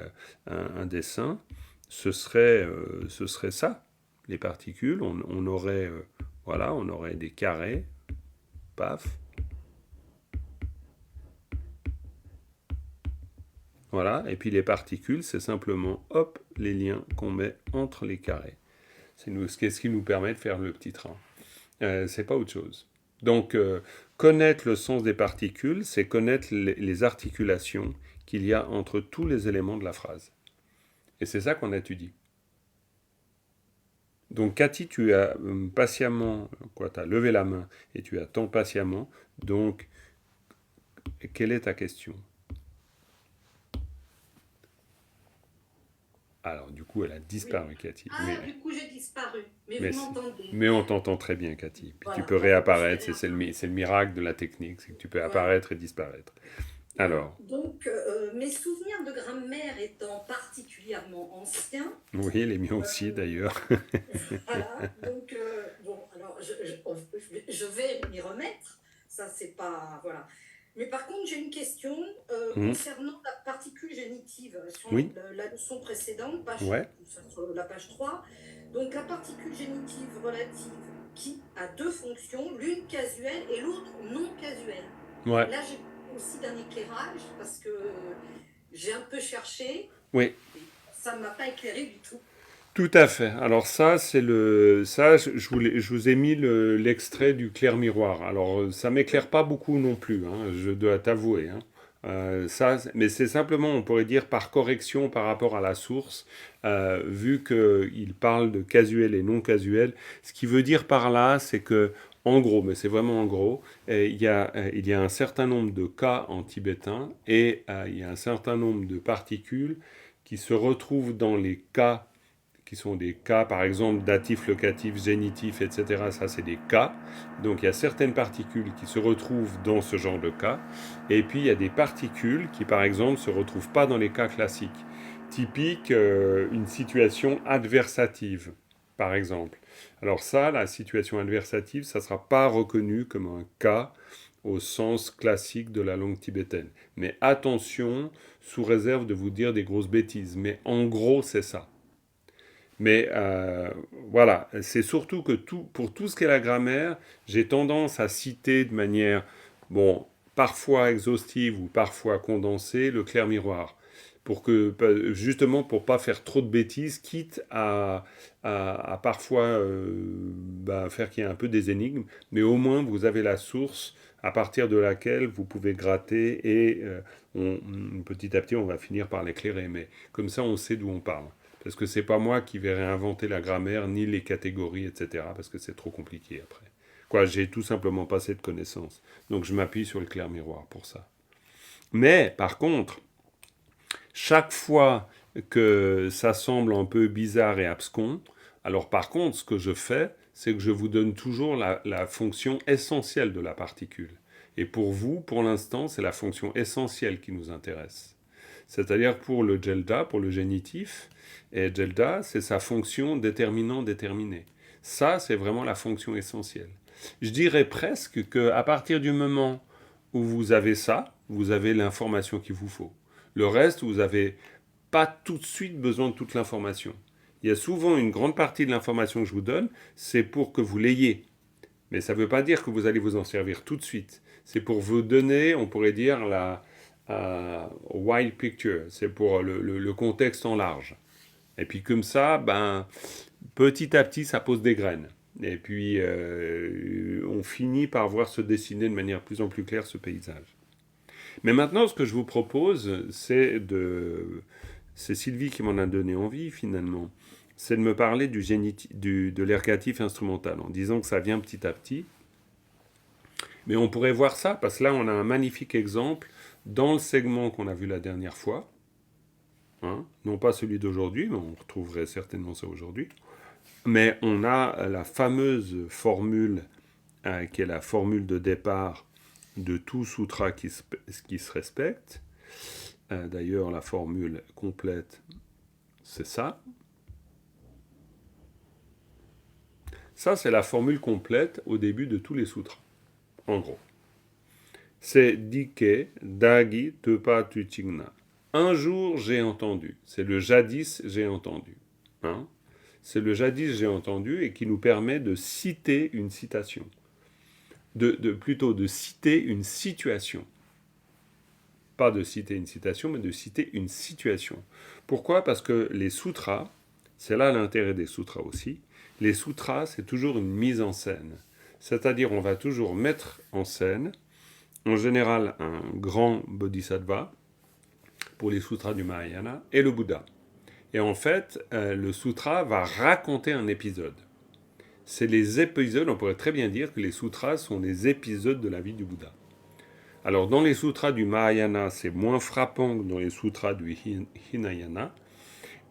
un dessin, ce serait ça. Les particules, on aurait, voilà, on aurait des carrés, paf. Voilà, et puis les particules, c'est simplement, hop, les liens qu'on met entre les carrés. C'est ce qui nous permet de faire le petit train. C'est pas autre chose. Donc, connaître le sens des particules, c'est connaître les articulations qu'il y a entre tous les éléments de la phrase. Et c'est ça qu'on étudie. Donc, Cathy, tu as patiemment, tu as levé la main et tu attends patiemment. Donc, quelle est ta question ? Alors, du coup, elle a disparu, Cathy.
Du coup, j'ai disparu. Mais vous m'entendez.
Mais on t'entend très bien, Cathy. Puis
Voilà,
tu peux réapparaître. C'est le miracle de la technique, c'est que tu peux apparaître et disparaître. Alors.
Donc, mes souvenirs de grammaire étant particulièrement anciens.
Oui, les miens aussi, d'ailleurs.
Voilà. Donc, alors, je vais m'y remettre. Ça, c'est pas... Voilà. Mais par contre, j'ai une question concernant la particule génitive sur la leçon précédente, sur la page 3. Donc, la particule génitive relative qui a deux fonctions, l'une casuelle et l'autre non casuelle.
Ouais.
Là, j'ai aussi d'un éclairage parce que j'ai un peu cherché.
Oui.
Ça ne m'a pas éclairé du tout.
Tout à fait. Alors ça, je vous ai mis l'extrait du clair miroir. Alors ça m'éclaire pas beaucoup non plus, hein, je dois t'avouer. Mais c'est simplement, on pourrait dire, par correction par rapport à la source, vu qu'il parle de casuel et non casuel. Ce qui veut dire par là, c'est que, en gros, mais c'est vraiment en gros, il y a un certain nombre de cas en tibétain et il y a un certain nombre de particules qui se retrouvent dans les cas qui sont des cas, par exemple, datif, locatif, génitif, etc. Ça, c'est des cas. Donc, il y a certaines particules qui se retrouvent dans ce genre de cas. Et puis, il y a des particules qui, par exemple, ne se retrouvent pas dans les cas classiques. Typique, une situation adversative, par exemple. Alors ça, la situation adversative, ça ne sera pas reconnu comme un cas au sens classique de la langue tibétaine. Mais attention, sous réserve de vous dire des grosses bêtises. Mais en gros, c'est ça. Mais voilà, c'est surtout que pour tout ce qui est la grammaire, j'ai tendance à citer de manière, parfois exhaustive ou parfois condensée, le clair miroir. Justement pour pas faire trop de bêtises, quitte à parfois faire qu'il y ait un peu des énigmes, mais au moins vous avez la source à partir de laquelle vous pouvez gratter et petit à petit on va finir par l'éclairer. Mais comme ça on sait d'où on parle. Parce que c'est pas moi qui vais réinventer la grammaire, ni les catégories, etc. Parce que c'est trop compliqué après. J'ai tout simplement pas cette connaissance. Donc je m'appuie sur le clair miroir pour ça. Mais, par contre, chaque fois que ça semble un peu bizarre et abscon, alors par contre, ce que je fais, c'est que je vous donne toujours la fonction essentielle de la particule. Et pour vous, pour l'instant, c'est la fonction essentielle qui nous intéresse. C'est-à-dire pour le gelda, pour le génitif, et gelda, c'est sa fonction déterminant-déterminée. Ça, c'est vraiment la fonction essentielle. Je dirais presque qu'à partir du moment où vous avez ça, vous avez l'information qu'il vous faut. Le reste, vous n'avez pas tout de suite besoin de toute l'information. Il y a souvent une grande partie de l'information que je vous donne, c'est pour que vous l'ayez. Mais ça ne veut pas dire que vous allez vous en servir tout de suite. C'est pour vous donner, on pourrait dire, la wide picture, c'est pour le contexte en large. Et puis comme ça, petit à petit, ça pose des graines. Et puis, on finit par voir se dessiner de manière plus en plus claire ce paysage. Mais maintenant, ce que je vous propose, c'est Sylvie qui m'en a donné envie, finalement. C'est de me parler de l'ergatif instrumental, en disant que ça vient petit à petit. Mais on pourrait voir ça, parce que là, on a un magnifique exemple dans le segment qu'on a vu la dernière fois. Hein, non pas celui d'aujourd'hui, mais on retrouverait certainement ça aujourd'hui. Mais on a la fameuse formule, qui est la formule de départ de tout sutra qui se respecte. D'ailleurs, la formule complète, c'est ça. Ça, c'est la formule complète au début de tous les sutras, en gros. C'est Dike, Dagi, Tepa, Tuchigna. Un jour, j'ai entendu. C'est le jadis, j'ai entendu. Hein, c'est le jadis, j'ai entendu, et qui nous permet de citer une citation. Plutôt de citer une situation. Pas de citer une citation, mais de citer une situation. Pourquoi ? Parce que les sutras, c'est là l'intérêt des sutras aussi, les sutras, c'est toujours une mise en scène. C'est-à-dire, on va toujours mettre en scène, en général, un grand bodhisattva, pour les sutras du Mahayana, et le Bouddha. Et en fait, le sutra va raconter un épisode. C'est les épisodes, on pourrait très bien dire que les sutras sont les épisodes de la vie du Bouddha. Alors, dans les sutras du Mahayana, c'est moins frappant que dans les sutras du Hinayana,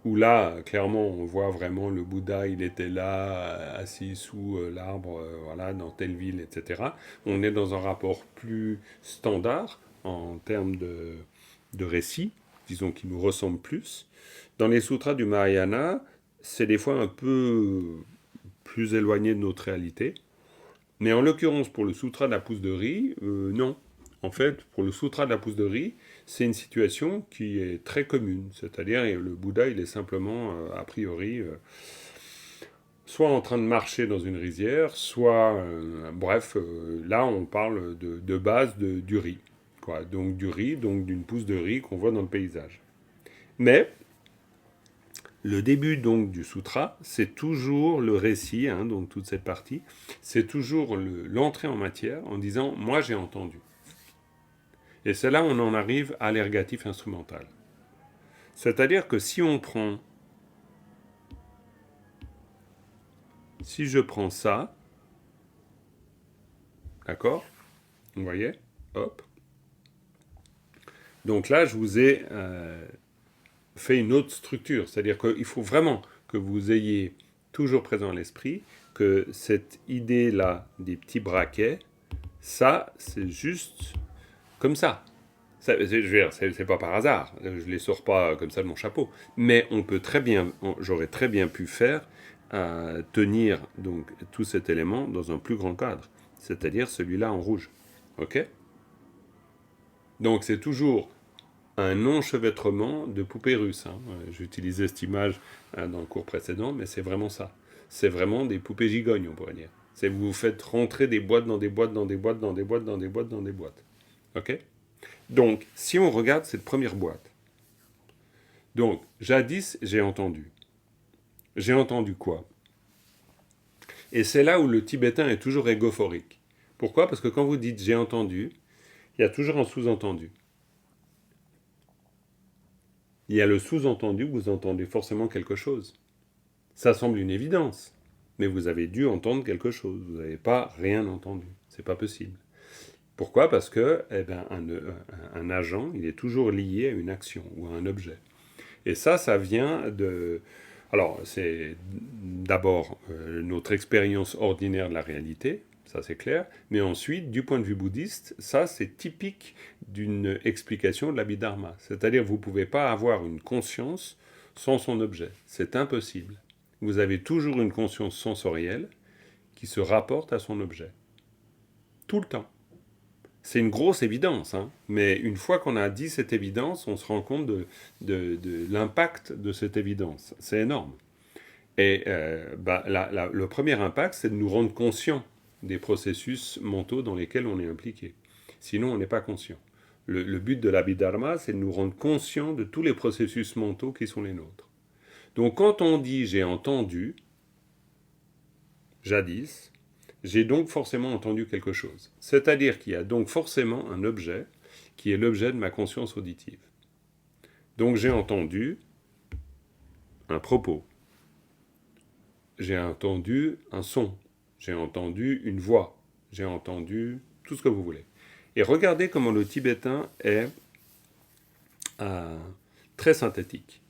où là, clairement, on voit vraiment le Bouddha, il était là, assis sous l'arbre, voilà, dans telle ville, etc. On est dans un rapport plus standard, en termes de récit, disons qui nous ressemble plus. Dans les sutras du Mahayana, c'est des fois un peu plus éloigné de notre réalité. Mais en l'occurrence, pour le sutra de la pousse de riz, non. En fait, pour le sutra de la pousse de riz, c'est une situation qui est très commune. C'est-à-dire, le Bouddha, il est simplement, a priori, soit en train de marcher dans une rizière, soit, là, on parle de base du riz. Quoi. Donc du riz, donc d'une pousse de riz qu'on voit dans le paysage. Mais le début donc du sutra, c'est toujours le récit, hein, donc toute cette partie, c'est toujours l'entrée en matière en disant « moi j'ai entendu ». Et c'est là où on en arrive à l'ergatif instrumental. C'est-à-dire que si je prends ça, d'accord, vous voyez, hop, donc là je vous ai fait une autre structure, c'est-à-dire qu'il faut vraiment que vous ayez toujours présent à l'esprit que cette idée-là des petits braquets, ça, c'est juste comme ça. Je veux dire, c'est pas par hasard, je les sors pas comme ça de mon chapeau, mais j'aurais très bien pu faire tenir donc tout cet élément dans un plus grand cadre, c'est-à-dire celui-là en rouge. Ok ? Donc c'est toujours un enchevêtrement de poupées russes. Hein. J'utilisais cette image dans le cours précédent, mais c'est vraiment ça. C'est vraiment des poupées gigognes, on pourrait dire. C'est vous faites rentrer des boîtes dans des boîtes, dans des boîtes, dans des boîtes, dans des boîtes, dans des boîtes. Ok ? Donc, si on regarde cette première boîte, donc, jadis, j'ai entendu. J'ai entendu quoi ? Et c'est là où le tibétain est toujours égophorique. Pourquoi ? Parce que quand vous dites j'ai entendu, il y a toujours un sous-entendu. Il y a le sous-entendu que vous entendez forcément quelque chose. Ça semble une évidence, mais vous avez dû entendre quelque chose. Vous n'avez pas rien entendu. C'est pas possible. Pourquoi ? Parce que un agent, il est toujours lié à une action ou à un objet. Et ça vient de... Alors, c'est d'abord notre expérience ordinaire de la réalité, ça c'est clair, mais ensuite, du point de vue bouddhiste, ça c'est typique d'une explication de l'Abhidharma. C'est-à-dire, vous ne pouvez pas avoir une conscience sans son objet. C'est impossible. Vous avez toujours une conscience sensorielle qui se rapporte à son objet. Tout le temps. C'est une grosse évidence, hein, mais une fois qu'on a dit cette évidence, on se rend compte de l'impact de cette évidence. C'est énorme. Et le premier impact, c'est de nous rendre conscients des processus mentaux dans lesquels on est impliqué. Sinon, on n'est pas conscient. Le but de l'Abhidharma, c'est de nous rendre conscients de tous les processus mentaux qui sont les nôtres. Donc quand on dit « j'ai entendu », jadis, j'ai donc forcément entendu quelque chose. C'est-à-dire qu'il y a donc forcément un objet qui est l'objet de ma conscience auditive. Donc j'ai entendu un propos, j'ai entendu un son, j'ai entendu une voix, j'ai entendu tout ce que vous voulez. Et regardez comment le tibétain est très synthétique.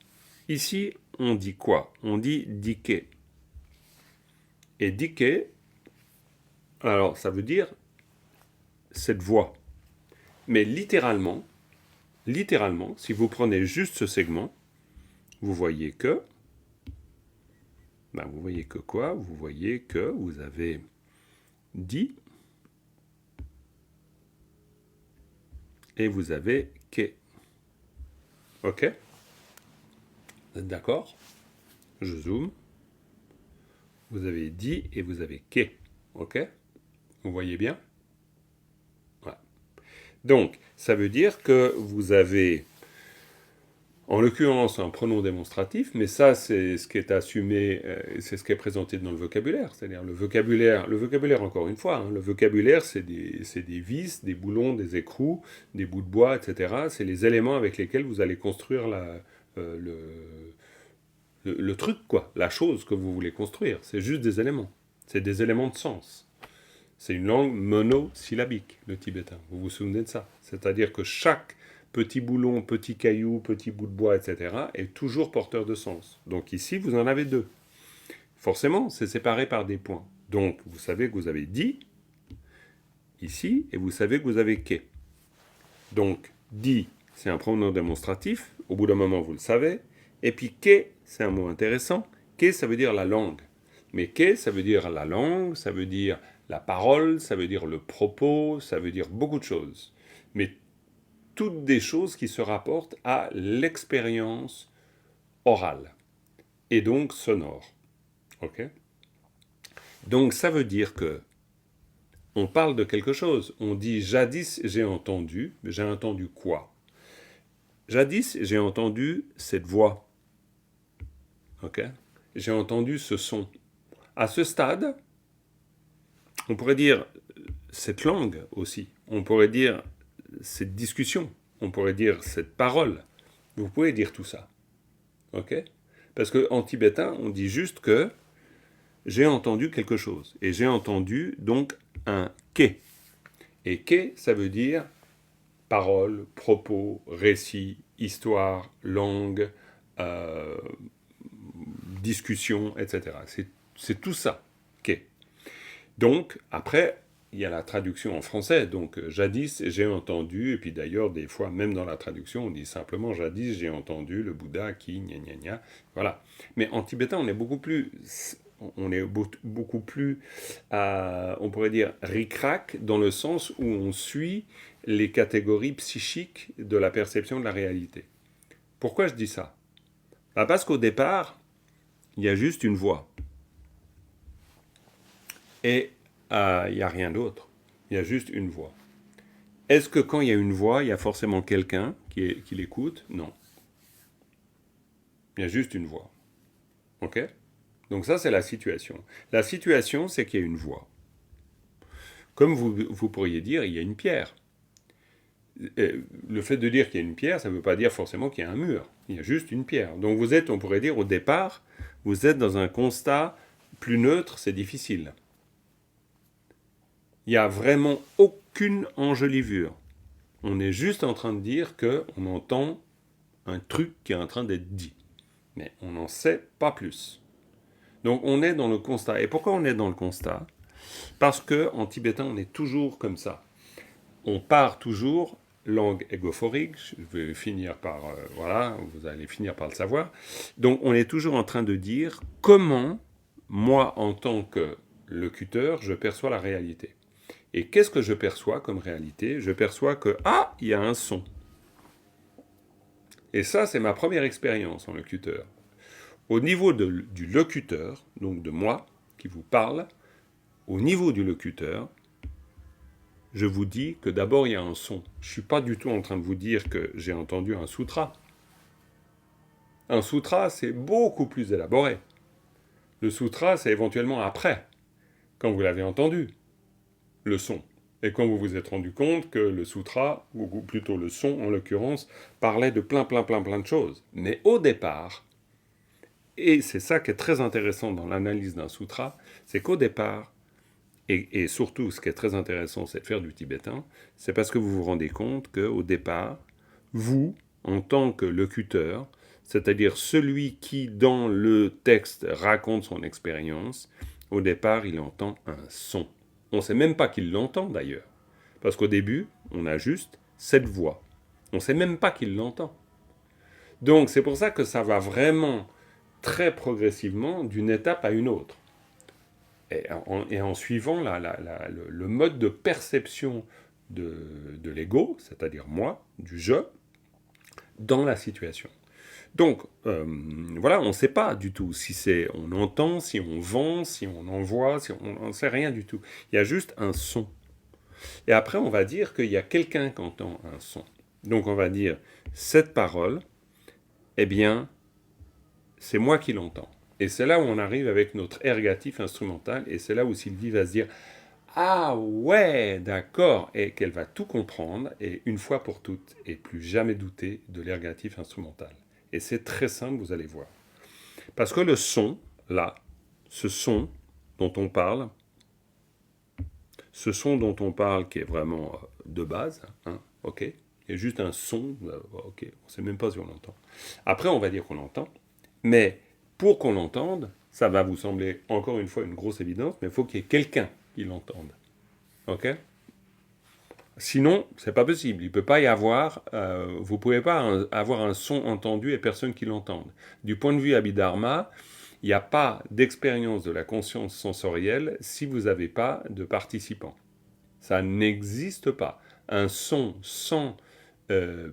Ici, on dit quoi? On dit dike. Et dike, alors ça veut dire cette voix. Mais littéralement, si vous prenez juste ce segment, vous voyez que, vous voyez que quoi? Vous voyez que vous avez dit et vous avez que. Ok? Vous êtes d'accord? Je zoome. Vous avez dit et vous avez que. Ok? Vous voyez bien? Voilà. Donc, ça veut dire que vous avez, en l'occurrence, un pronom démonstratif, mais ça, c'est ce qui est assumé, c'est ce qui est présenté dans le vocabulaire. C'est-à-dire le vocabulaire, encore une fois, le vocabulaire, c'est des vis, des boulons, des écrous, des bouts de bois, etc. C'est les éléments avec lesquels vous allez construire le truc, quoi, la chose que vous voulez construire. C'est juste des éléments. C'est des éléments de sens. C'est une langue monosyllabique, le tibétain. Vous vous souvenez de ça? C'est-à-dire que chaque petit boulon, petit caillou, petit bout de bois, etc., est toujours porteur de sens. Donc ici, vous en avez deux. Forcément, c'est séparé par des points. Donc, vous savez que vous avez dit, ici, et vous savez que vous avez que. Donc, dit, c'est un pronom démonstratif. Au bout d'un moment, vous le savez. Et puis, que, c'est un mot intéressant. Que, ça veut dire la langue. Mais que, ça veut dire la langue, ça veut dire la parole, ça veut dire le propos, ça veut dire beaucoup de choses. Mais toutes des choses qui se rapportent à l'expérience orale et donc sonore. Ok? Donc ça veut dire que on parle de quelque chose. On dit jadis j'ai entendu quoi? Jadis j'ai entendu cette voix. Ok? J'ai entendu ce son. À ce stade, on pourrait dire cette langue aussi. On pourrait dire cette discussion. On pourrait dire cette parole. Vous pouvez dire tout ça. Ok? Parce qu'en tibétain, on dit juste que j'ai entendu quelque chose. Et j'ai entendu donc un ke. Et ke, ça veut dire parole, propos, récit, histoire, langue, discussion, etc. C'est tout ça, ke. Donc, après, il y a la traduction en français. Donc, jadis, j'ai entendu, et puis d'ailleurs, des fois, même dans la traduction, on dit simplement jadis, j'ai entendu le Bouddha qui, gna gna gna. Voilà. Mais en tibétain, on est beaucoup plus, on pourrait dire, ric-rac, dans le sens où on suit les catégories psychiques de la perception de la réalité. Pourquoi je dis ça? Parce qu'au départ, il y a juste une voix. Et il n'y a rien d'autre. Il y a juste une voix. Est-ce que quand il y a une voix, il y a forcément quelqu'un qui l'écoute? Non. Il y a juste une voix. Ok? Donc ça, c'est la situation. La situation, c'est qu'il y a une voix. Comme vous pourriez dire, il y a une pierre. Le fait de dire qu'il y a une pierre, ça ne veut pas dire forcément qu'il y a un mur. Il y a juste une pierre. Donc vous êtes, on pourrait dire, au départ, vous êtes dans un constat plus neutre, c'est difficile. Il n'y a vraiment aucune enjolivure. On est juste en train de dire qu'on entend un truc qui est en train d'être dit. Mais on n'en sait pas plus. Donc on est dans le constat. Et pourquoi on est dans le constat? Parce qu'en tibétain, on est toujours comme ça. On part toujours, langue égophorique, je vais finir par, vous allez finir par le savoir. Donc on est toujours en train de dire comment, moi, en tant que locuteur, je perçois la réalité. Et qu'est-ce que je perçois comme réalité? Je perçois que, il y a un son. Et ça, c'est ma première expérience en locuteur. Au niveau du locuteur, donc de moi, qui vous parle, au niveau du locuteur, je vous dis que d'abord, il y a un son. Je ne suis pas du tout en train de vous dire que j'ai entendu un sutra. Un sutra, c'est beaucoup plus élaboré. Le sutra, c'est éventuellement après, quand vous l'avez entendu. Le son. Et quand vous vous êtes rendu compte que le sutra, ou plutôt le son en l'occurrence, parlait de plein de choses. Mais au départ, et c'est ça qui est très intéressant dans l'analyse d'un sutra, c'est qu'au départ, et surtout ce qui est très intéressant, c'est de faire du tibétain, c'est parce que vous vous rendez compte qu'au départ, vous, en tant que locuteur, c'est-à-dire celui qui, dans le texte, raconte son expérience, au départ, il entend un son. On ne sait même pas qu'il l'entend d'ailleurs. Parce qu'au début, on a juste cette voix. On ne sait même pas qu'il l'entend. Donc c'est pour ça que ça va vraiment très progressivement d'une étape à une autre. Et en suivant le mode de perception de l'ego, c'est-à-dire moi, du je, dans la situation. Donc, voilà, on ne sait pas du tout si c'est on entend, si on vend, si on envoie, si on ne sait rien du tout. Il y a juste un son. Et après, on va dire qu'il y a quelqu'un qui entend un son. Donc, on va dire, cette parole, eh bien, c'est moi qui l'entends. Et c'est là où on arrive avec notre ergatif instrumental, et c'est là où Sylvie va se dire « Ah ouais, d'accord !» et qu'elle va tout comprendre, et une fois pour toutes, et plus jamais douter de l'ergatif instrumental. Et c'est très simple, vous allez voir. Parce que le son, là, ce son dont on parle qui est vraiment de base, hein, ok, il y a juste un son, ok, on ne sait même pas si on l'entend. Après, on va dire qu'on l'entend, mais pour qu'on l'entende, ça va vous sembler encore une fois une grosse évidence, mais il faut qu'il y ait quelqu'un qui l'entende, ok. Sinon, c'est pas possible. Il peut pas y avoir, vous pouvez pas avoir un son entendu et personne qui l'entende. Du point de vue Abhidharma, il n'y a pas d'expérience de la conscience sensorielle si vous n'avez pas de participants. Ça n'existe pas. Un son sans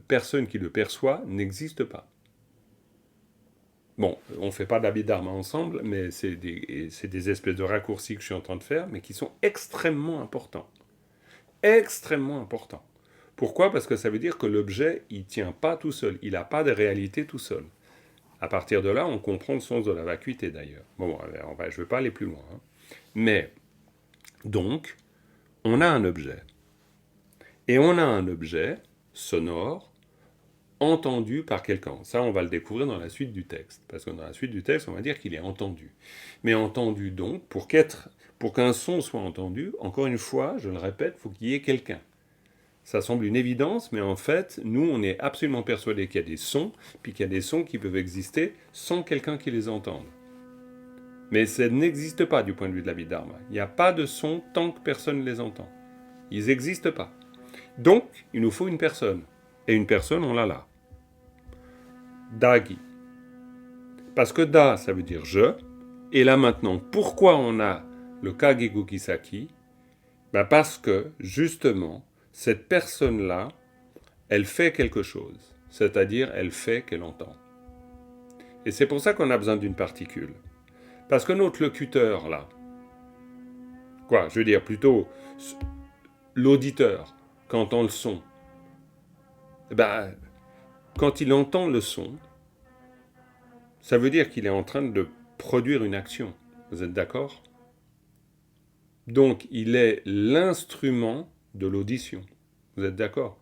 personne qui le perçoit n'existe pas. Bon, on ne fait pas d'Abhidharma ensemble, mais c'est des espèces de raccourcis que je suis en train de faire, mais qui sont extrêmement importants. Extrêmement important. Pourquoi ? Parce que ça veut dire que l'objet, il ne tient pas tout seul. Il n'a pas de réalité tout seul. À partir de là, on comprend le sens de la vacuité d'ailleurs. Bon, je ne vais pas aller plus loin. Hein. Mais, donc, on a un objet. Et on a un objet sonore entendu par quelqu'un. Ça, on va le découvrir dans la suite du texte. Parce que dans la suite du texte, on va dire qu'il est entendu. Mais entendu donc, pour qu'un son soit entendu, encore une fois, je le répète, il faut qu'il y ait quelqu'un. Ça semble une évidence, mais en fait, nous, on est absolument persuadés qu'il y a des sons, puis qu'il y a des sons qui peuvent exister sans quelqu'un qui les entende. Mais ça n'existe pas du point de vue de l'Abhidharma. Il n'y a pas de son tant que personne ne les entend. Ils n'existent pas. Donc, il nous faut une personne. Et une personne, on l'a là. Dagi. Parce que da, ça veut dire je. Et là maintenant, pourquoi on a le Kagegu Kisaki ? Parce que, justement, cette personne-là, elle fait quelque chose. C'est-à-dire, elle fait qu'elle entend. Et c'est pour ça qu'on a besoin d'une particule. Parce que notre locuteur, là, je veux dire, plutôt, l'auditeur, qui entend le son, quand il entend le son, ça veut dire qu'il est en train de produire une action. Vous êtes d'accord ? Donc, il est l'instrument de l'audition. Vous êtes d'accord ?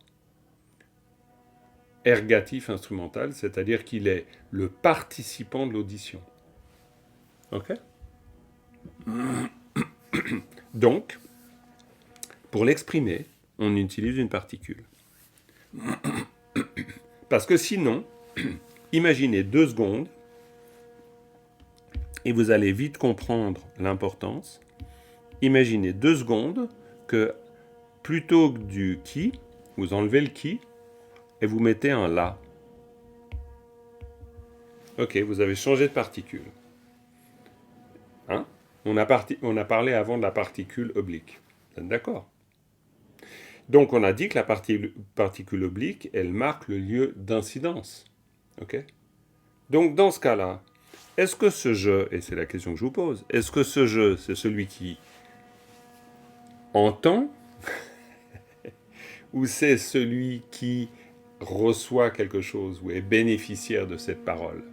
Ergatif instrumental, c'est-à-dire qu'il est le participant de l'audition. Ok ? Donc, pour l'exprimer, on utilise une particule. Parce que sinon, imaginez 2 secondes, et vous allez vite comprendre l'importance. Imaginez 2 secondes que plutôt que du qui, vous enlevez le qui et vous mettez un la. Ok, vous avez changé de particule. Hein ? On a parlé avant de la particule oblique. Vous êtes d'accord ? Donc on a dit que la particule oblique, elle marque le lieu d'incidence. Ok ? Donc dans ce cas-là, est-ce que ce je, et c'est la question que je vous pose, est-ce que ce je, c'est celui qui entend ou c'est celui qui reçoit quelque chose ou est bénéficiaire de cette parole ?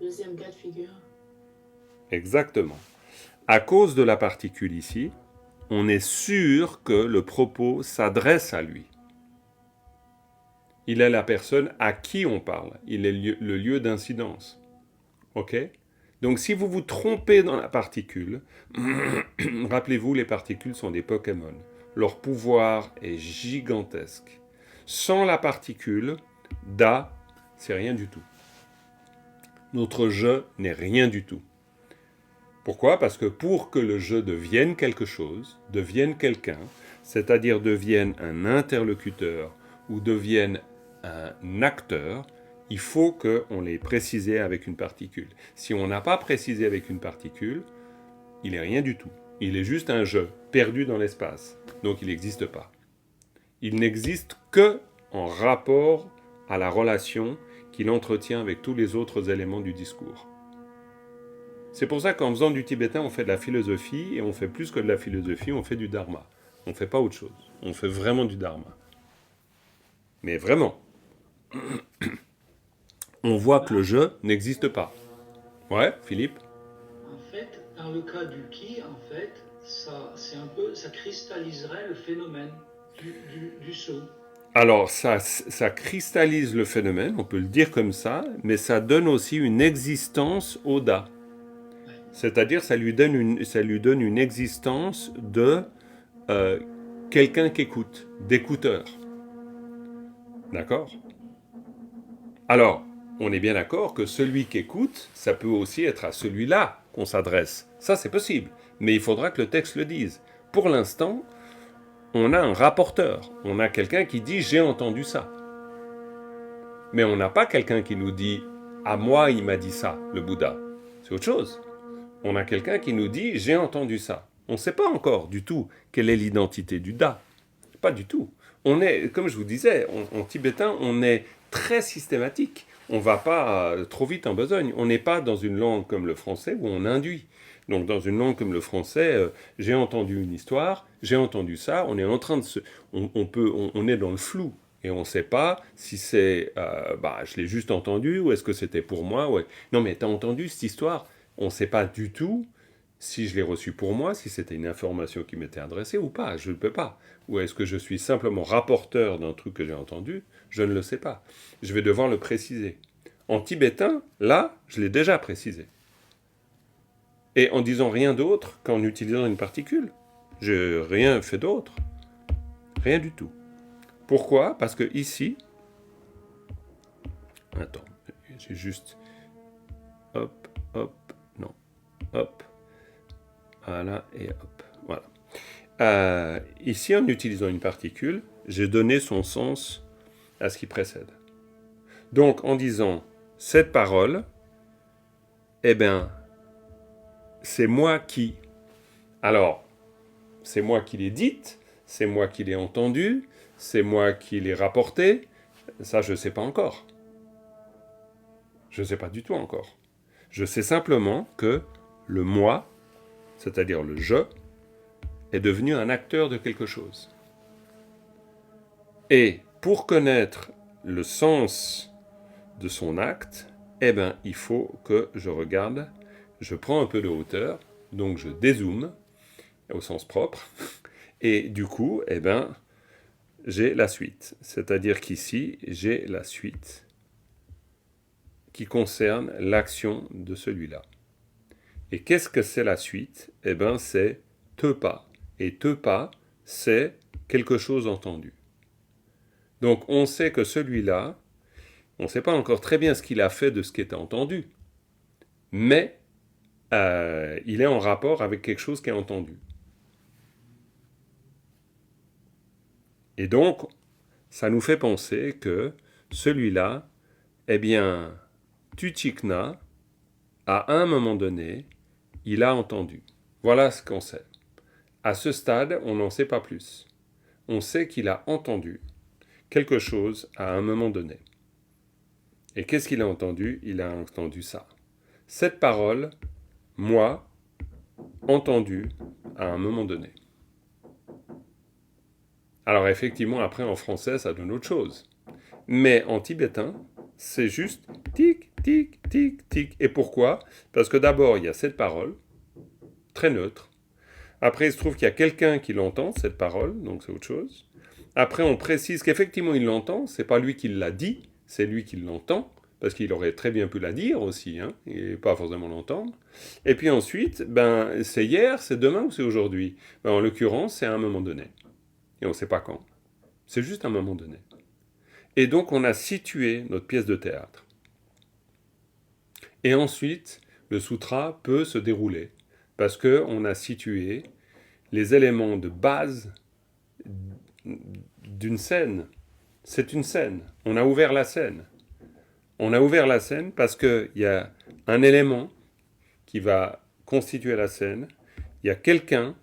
Deuxième cas de figure.
Exactement. À cause de la particule ici, on est sûr que le propos s'adresse à lui. Il est la personne à qui on parle. Il est le lieu d'incidence. OK? Donc si vous vous trompez dans la particule, rappelez-vous, les particules sont des Pokémon. Leur pouvoir est gigantesque. Sans la particule, Da, c'est rien du tout. Notre je n'est rien du tout. Pourquoi? Parce que pour que le je devienne quelque chose, devienne quelqu'un, c'est-à-dire devienne un interlocuteur ou devienne un acteur, il faut qu'on l'ait précisé avec une particule. Si on n'a pas précisé avec une particule, il n'est rien du tout. Il est juste un je, perdu dans l'espace. Donc il n'existe pas. Il n'existe que en rapport à la relation qu'il entretient avec tous les autres éléments du discours. C'est pour ça qu'en faisant du tibétain, on fait de la philosophie, et on fait plus que de la philosophie, on fait du dharma. On ne fait pas autre chose. On fait vraiment du dharma. Mais vraiment. On voit que le je n'existe pas. Ouais, Philippe?
En fait, dans le cas du ki, en fait, ça cristalliserait le phénomène du saut.
Alors, ça cristallise le phénomène, on peut le dire comme ça, mais ça donne aussi une existence au Da. C'est-à-dire, ça lui donne une existence de quelqu'un qui écoute, d'écouteur. D'accord? Alors, on est bien d'accord que celui qui écoute, ça peut aussi être à celui-là qu'on s'adresse. Ça, c'est possible, mais il faudra que le texte le dise. Pour l'instant, on a un rapporteur, on a quelqu'un qui dit « j'ai entendu ça ». Mais on n'a pas quelqu'un qui nous dit « à moi, il m'a dit ça, le Bouddha ». C'est autre chose. On a quelqu'un qui nous dit « j'ai entendu ça ». On ne sait pas encore du tout quelle est l'identité du Da. Pas du tout. On est, comme je vous disais, en tibétain, on est très systématique. On ne va pas trop vite en besogne. On n'est pas dans une langue comme le français où on induit. Donc dans une langue comme le français, j'ai entendu une histoire, j'ai entendu ça, on est en train de on est dans le flou. Et on ne sait pas si c'est, je l'ai juste entendu, ou est-ce que c'était pour moi, ouais. Non mais t'as entendu cette histoire? On ne sait pas du tout si je l'ai reçue pour moi, si c'était une information qui m'était adressée ou pas, je ne peux pas. Ou est-ce que je suis simplement rapporteur d'un truc que j'ai entendu? Je ne le sais pas. Je vais devoir le préciser. En tibétain, là, je l'ai déjà précisé. Et en disant rien d'autre qu'en utilisant une particule. Je n'ai rien fait d'autre. Rien du tout. Pourquoi? Parce que ici... Attends, j'ai juste... Hop, hop, non. Hop. Voilà, et hop. Voilà. Ici, en utilisant une particule, j'ai donné son sens à ce qui précède. Donc, en disant cette parole, eh bien, c'est moi qui. Alors, c'est moi qui l'ai dite, c'est moi qui l'ai entendue, c'est moi qui l'ai rapportée. Ça, je ne sais pas encore. Je ne sais pas du tout encore. Je sais simplement que le moi, c'est-à-dire le je, est devenu un acteur de quelque chose. Et pour connaître le sens de son acte, eh bien, il faut que je regarde, je prends un peu de hauteur, donc je dézoome, au sens propre, et du coup, eh bien, j'ai la suite. C'est-à-dire qu'ici, j'ai la suite qui concerne l'action de celui-là. Et qu'est-ce que c'est la suite? Eh bien, c'est tepa. Et tepa, c'est quelque chose entendu. Donc, on sait que celui-là, on ne sait pas encore très bien ce qu'il a fait de ce qui était entendu, mais il est en rapport avec quelque chose qui est entendu. Et donc, ça nous fait penser que celui-là, eh bien, Tuchikna, à un moment donné, il a entendu. Voilà ce qu'on sait. À ce stade, on n'en sait pas plus. On sait qu'il a entendu quelque chose à un moment donné. Et qu'est-ce qu'il a entendu? Il a entendu ça. Cette parole, moi, entendu à un moment donné. Alors effectivement, après en français, ça donne autre chose. Mais en tibétain, c'est juste tic, tic, tic, tic. Et pourquoi? Parce que d'abord, il y a cette parole, très neutre. Après, il se trouve qu'il y a quelqu'un qui l'entend, cette parole, donc c'est autre chose. Après, on précise qu'effectivement, il l'entend, c'est pas lui qui l'a dit, c'est lui qui l'entend, parce qu'il aurait très bien pu la dire aussi, hein, et pas forcément l'entendre. Et puis ensuite, ben, c'est hier, c'est demain ou c'est aujourd'hui. Ben, en l'occurrence, c'est à un moment donné. Et on ne sait pas quand. C'est juste un moment donné. Et donc, on a situé notre pièce de théâtre. Et ensuite, le sutra peut se dérouler, parce qu'on a situé les éléments de base d'une scène. C'est une scène. On a ouvert la scène. On a ouvert la scène parce qu'il y a un élément qui va constituer la scène. Il y a quelqu'un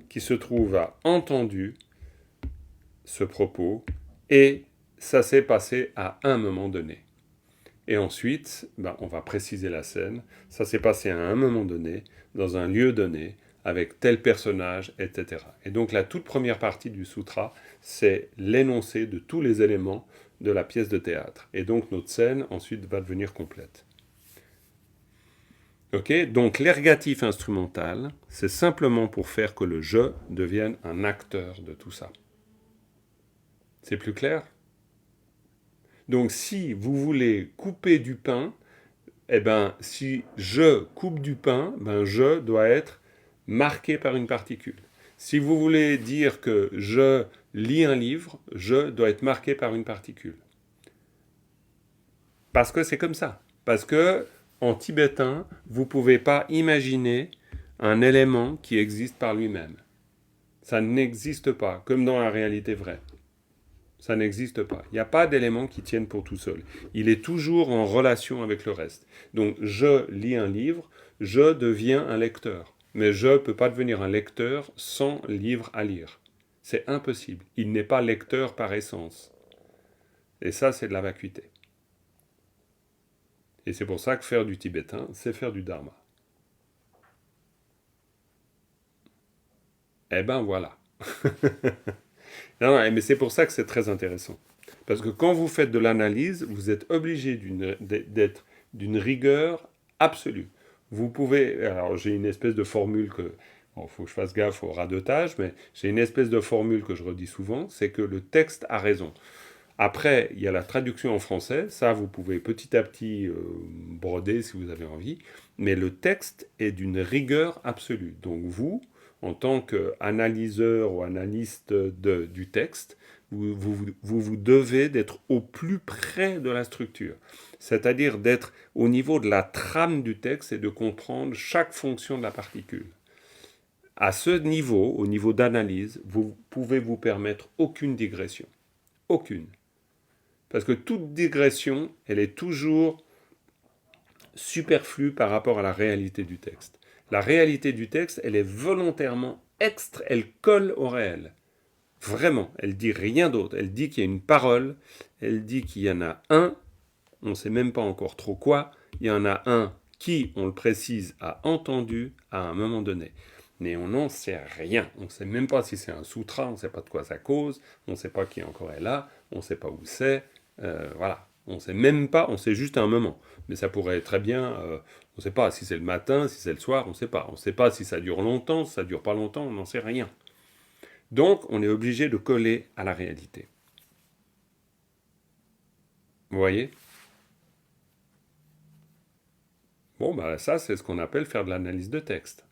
qui se trouve à entendu ce propos et ça s'est passé à un moment donné. Et ensuite, ben, on va préciser la scène. Ça s'est passé à un moment donné, dans un lieu donné, avec tel personnage, etc. Et donc la toute première partie du sutra, c'est l'énoncé de tous les éléments de la pièce de théâtre. Et donc notre scène, ensuite, va devenir complète. Ok, donc l'ergatif instrumental, c'est simplement pour faire que le je devienne un acteur de tout ça. C'est plus clair ? Donc si vous voulez couper du pain, eh ben si je coupe du pain, ben je dois être marqué par une particule. Si vous voulez dire que je lis un livre, je dois être marqué par une particule. Parce que c'est comme ça. Parce que en tibétain, vous ne pouvez pas imaginer un élément qui existe par lui-même. Ça n'existe pas, comme dans la réalité vraie. Ça n'existe pas. Il n'y a pas d'élément qui tienne pour tout seul. Il est toujours en relation avec le reste. Donc, je lis un livre, je deviens un lecteur. Mais je ne peux pas devenir un lecteur sans livre à lire. C'est impossible. Il n'est pas lecteur par essence. Et ça, c'est de la vacuité. Et c'est pour ça que faire du tibétain, c'est faire du dharma. Eh ben voilà. Non, mais c'est pour ça que c'est très intéressant. Parce que quand vous faites de l'analyse, vous êtes obligé d'être d'une rigueur absolue. Vous pouvez... Alors, j'ai une espèce de formule que... Bon, faut que je fasse gaffe au radotage, mais j'ai une espèce de formule que je redis souvent, c'est que le texte a raison. Après, il y a la traduction en français, ça vous pouvez petit à petit broder si vous avez envie, mais le texte est d'une rigueur absolue. Donc vous, en tant qu'analyseur ou analyste du texte, vous devez d'être au plus près de la structure, c'est-à-dire d'être au niveau de la trame du texte et de comprendre chaque fonction de la particule. À ce niveau, au niveau d'analyse, vous pouvez vous permettre aucune digression. Aucune. Parce que toute digression, elle est toujours superflue par rapport à la réalité du texte. La réalité du texte, elle est volontairement elle colle au réel. Vraiment, elle dit rien d'autre. Elle dit qu'il y a une parole, elle dit qu'il y en a un, on ne sait même pas encore trop quoi, il y en a un qui, on le précise, a entendu à un moment donné. Mais on n'en sait rien. On ne sait même pas si c'est un sutra, on ne sait pas de quoi ça cause, on ne sait pas qui encore est là, on ne sait pas où c'est. Voilà. On ne sait même pas, on sait juste un moment. Mais ça pourrait très bien, on ne sait pas si c'est le matin, si c'est le soir, on ne sait pas. On ne sait pas si ça dure longtemps, si ça ne dure pas longtemps, on n'en sait rien. Donc, on est obligé de coller à la réalité. Vous voyez ? Bon, bah ça, c'est ce qu'on appelle faire de l'analyse de texte.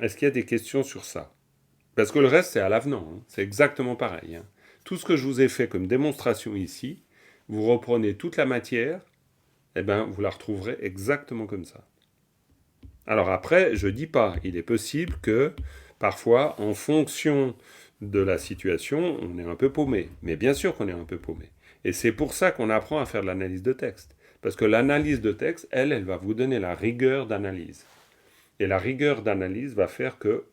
Est-ce qu'il y a des questions sur ça ? Parce que le reste, c'est à l'avenant. Hein. C'est exactement pareil. Hein. Tout ce que je vous ai fait comme démonstration ici, vous reprenez toute la matière, eh ben, vous la retrouverez exactement comme ça. Alors après, je ne dis pas, il est possible que, parfois, en fonction de la situation, on est un peu paumé. Mais bien sûr qu'on est un peu paumé. Et c'est pour ça qu'on apprend à faire de l'analyse de texte. Parce que l'analyse de texte, elle va vous donner la rigueur d'analyse. Et la rigueur d'analyse va faire que,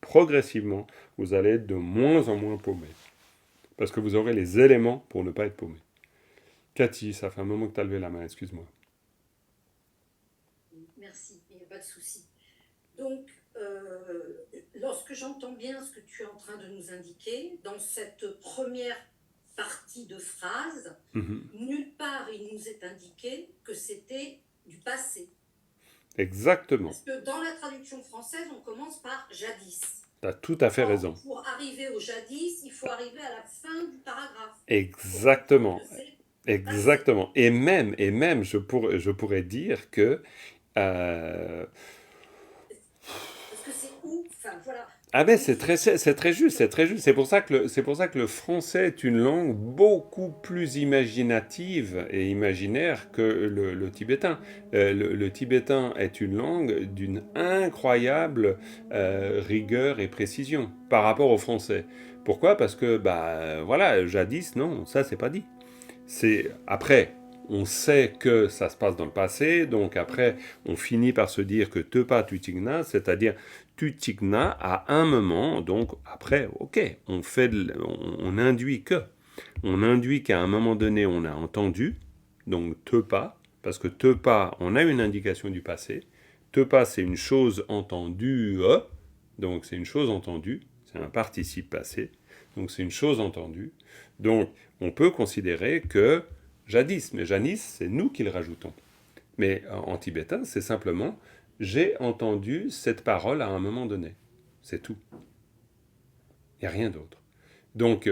progressivement, vous allez être de moins en moins paumé. Parce que vous aurez les éléments pour ne pas être paumé. Cathy, ça fait un moment que tu as levé la main, excuse-moi.
Merci, il n'y a pas de souci. Donc, lorsque j'entends bien ce que tu es en train de nous indiquer, dans cette première partie de phrase, nulle part il nous est indiqué que c'était du passé.
Exactement.
Parce que dans la traduction française, on commence par jadis.
Tu as tout à fait
Or,
raison.
pour arriver au jadis, il faut arriver à la fin du paragraphe.
Exactement.
Pour comprendre que c'est passé.
Exactement. Et même, je pourrais dire que
Parce que c'est où? Enfin, voilà.
ah ben c'est très juste, c'est très juste. C'est pour ça que le français est une langue beaucoup plus imaginative et imaginaire que le tibétain. Le tibétain est une langue d'une incroyable rigueur et précision par rapport au français. Pourquoi? Parce que bah voilà, jadis, non, ça c'est pas dit. C'est après, on sait que ça se passe dans le passé, donc après, on finit par se dire que tepa tutigna, c'est-à-dire tutigna à un moment, donc après, ok, on induit que, on induit qu'à un moment donné, on a entendu, donc tepa, parce que tepa, on a une indication du passé, tepa, c'est une chose entendue, donc c'est une chose entendue, c'est un participe passé, donc c'est une chose entendue, donc on peut considérer que jadis, mais jadis, c'est nous qui le rajoutons. Mais en tibétain, c'est simplement j'ai entendu cette parole à un moment donné. C'est tout. Il n'y a rien d'autre. Donc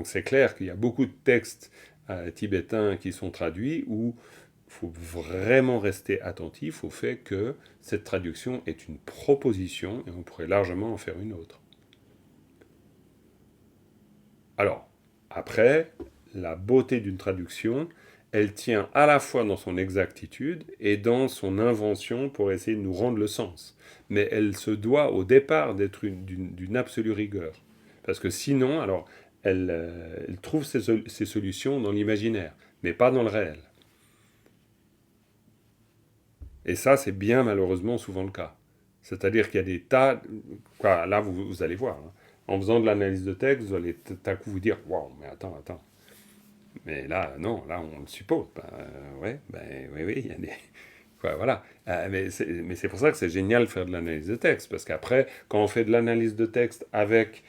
c'est clair qu'il y a beaucoup de textes tibétains qui sont traduits où il faut vraiment rester attentif au fait que cette traduction est une proposition et on pourrait largement en faire une autre. Alors, après, la beauté d'une traduction, elle tient à la fois dans son exactitude et dans son invention pour essayer de nous rendre le sens. Mais elle se doit au départ d'être d'une absolue rigueur. Parce que sinon, alors, elle trouve ses solutions dans l'imaginaire, mais pas dans le réel. Et ça, c'est bien malheureusement souvent le cas. C'est-à-dire qu'il y a des tas... Quoi, là, vous allez voir. Hein. En faisant de l'analyse de texte, vous allez tout à coup vous dire « Waouh, mais attends. » Mais là, non, là, on le suppose. Oui, il y a des... Quoi, voilà. Mais c'est pour ça que c'est génial de faire de l'analyse de texte, parce qu'après, quand on fait de l'analyse de texte avec,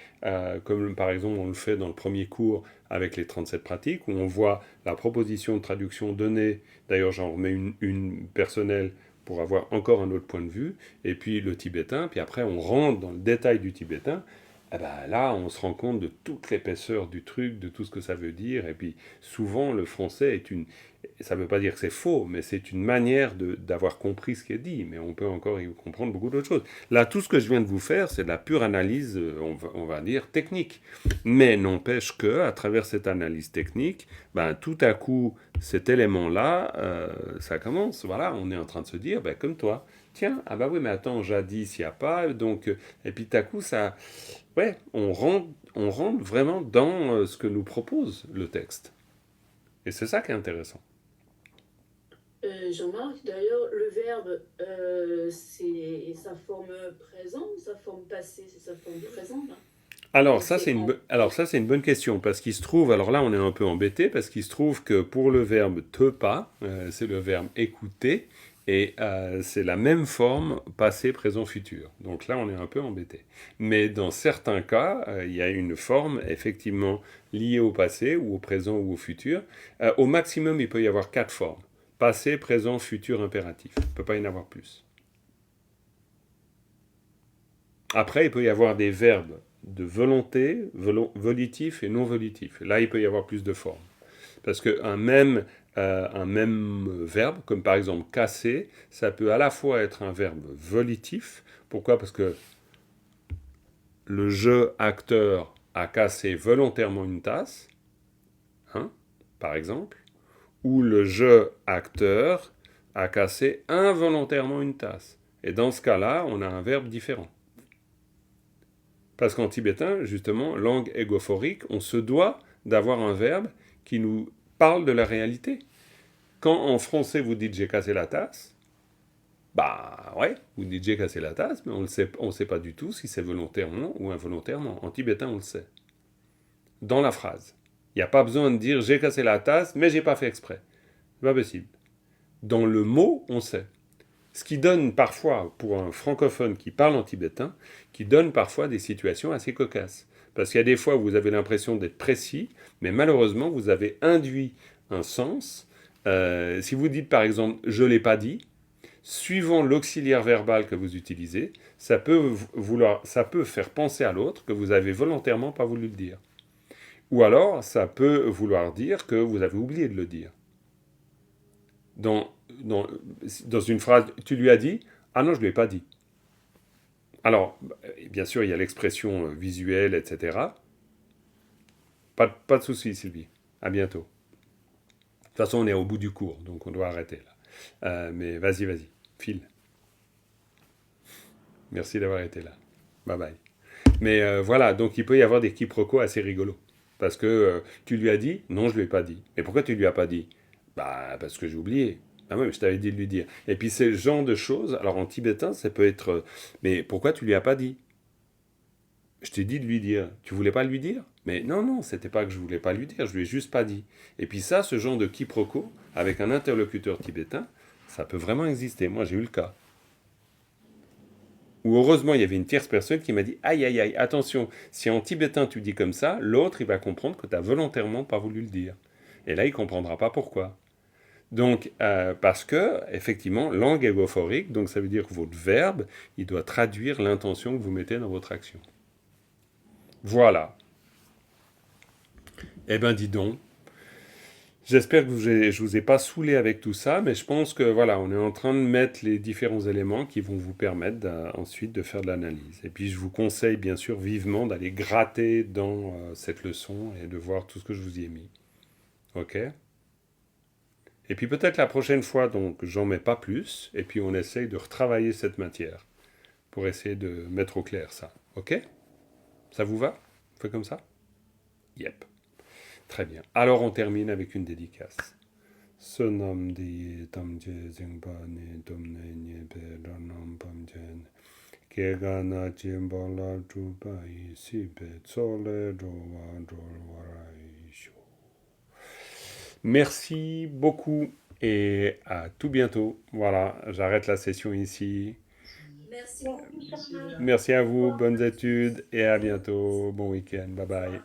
comme par exemple on le fait dans le premier cours avec les 37 pratiques, où on voit la proposition de traduction donnée, d'ailleurs j'en remets une personnelle pour avoir encore un autre point de vue, et puis le tibétain, puis après on rentre dans le détail du tibétain, eh ben là, on se rend compte de toute l'épaisseur du truc, de tout ce que ça veut dire. Et puis, souvent, le français est une... Ça ne veut pas dire que c'est faux, mais c'est une manière d'avoir compris ce qui est dit. Mais on peut encore y comprendre beaucoup d'autres choses. Là, tout ce que je viens de vous faire, c'est de la pure analyse, on va dire, technique. Mais n'empêche que, à travers cette analyse technique, ben, tout à coup, cet élément-là, ça commence. Voilà, on est en train de se dire, ben, comme toi, tiens, ah bah oui, mais attends, jadis, il n'y a pas. Donc, et puis, tout à coup, ça... Ouais, on rentre vraiment dans ce que nous propose le texte. Et c'est ça qui est intéressant.
Jean-Marc, d'ailleurs, le verbe, c'est sa forme présent ou sa forme passée? C'est sa forme présente, hein?
Alors ça, c'est une bonne question, parce qu'il se trouve, alors là on est un peu embêté, parce qu'il se trouve que pour le verbe tepa, c'est le verbe écouter, et c'est la même forme passé, présent, futur. Donc là on est un peu embêté. Mais dans certains cas, il y a une forme effectivement liée au passé, ou au présent, ou au futur. Au maximum, il peut y avoir 4 formes. Passé, présent, futur, impératif. Il ne peut pas y en avoir plus. Après, il peut y avoir des verbes de volonté, volitif et non volitif. Là, il peut y avoir plus de formes. Parce qu'un même verbe, comme par exemple casser, ça peut à la fois être un verbe volitif. Pourquoi? Parce que le je acteur a cassé volontairement une tasse, hein, par exemple, ou le je acteur a cassé involontairement une tasse. Et dans ce cas-là, on a un verbe différent. Parce qu'en tibétain, justement, langue égophorique, on se doit d'avoir un verbe qui nous parle de la réalité. Quand en français vous dites j'ai cassé la tasse, bah ouais, vous dites j'ai cassé la tasse, mais on ne sait pas du tout si c'est volontairement ou involontairement. En tibétain, on le sait. Dans la phrase. Il n'y a pas besoin de dire j'ai cassé la tasse, mais j'ai pas fait exprès. C'est pas possible. Dans le mot, on sait. Ce qui donne parfois, pour un francophone qui parle en tibétain, qui donne parfois des situations assez cocasses. Parce qu'il y a des fois où vous avez l'impression d'être précis, mais malheureusement, vous avez induit un sens. Si vous dites par exemple « je ne l'ai pas dit », suivant l'auxiliaire verbal que vous utilisez, ça peut faire penser à l'autre que vous avez volontairement pas voulu le dire. Ou alors, ça peut vouloir dire que vous avez oublié de le dire. Dans, dans, dans une phrase, tu lui as dit, ah non, je ne lui ai pas dit. Alors, bien sûr, il y a l'expression visuelle, etc. Pas de souci, Sylvie. À bientôt. De toute façon, on est au bout du cours, donc on doit arrêter là. Mais vas-y, file. Merci d'avoir été là. Bye bye. Mais voilà, donc il peut y avoir des quiproquos assez rigolos. Parce que tu lui as dit, non, je ne lui ai pas dit. Mais pourquoi tu lui as pas dit? Bah, parce que j'ai oublié. Ah ouais, mais je t'avais dit de lui dire. Et puis, ce genre de choses, alors en tibétain, ça peut être, mais pourquoi tu lui as pas dit? Je t'ai dit de lui dire. Tu voulais pas lui dire? Mais non, c'était pas que je voulais pas lui dire, je lui ai juste pas dit. Et puis ça, ce genre de quiproquo, avec un interlocuteur tibétain, ça peut vraiment exister. Moi, j'ai eu le cas. Où heureusement, il y avait une tierce personne qui m'a dit, aïe, aïe, aïe, attention, si en tibétain tu dis comme ça, l'autre, il va comprendre que tu as volontairement pas voulu le dire. Et là, il comprendra pas pourquoi. Donc, parce que, effectivement, langue égophorique, donc ça veut dire que votre verbe, il doit traduire l'intention que vous mettez dans votre action. Voilà. Eh ben, dis donc. J'espère que je vous ai pas saoulé avec tout ça, mais je pense que voilà, on est en train de mettre les différents éléments qui vont vous permettre ensuite de faire de l'analyse. Et puis je vous conseille bien sûr vivement d'aller gratter dans cette leçon et de voir tout ce que je vous y ai mis. Ok? Et puis peut-être la prochaine fois, donc j'en mets pas plus, et puis on essaye de retravailler cette matière pour essayer de mettre au clair ça. Ok? Ça vous va? On fait comme ça? Yep. Très bien. Alors on termine avec une dédicace. Sonam di tamje zingbani domne nyebe ranam pamjen. Kegana jimbala jubai sibe tsole rowa dorwarai sho. Merci beaucoup et à tout bientôt. Voilà, j'arrête la session ici.
Merci beaucoup.
Merci bien.
Merci à vous, bonnes études et à bientôt. Bon week-end. Bye bye.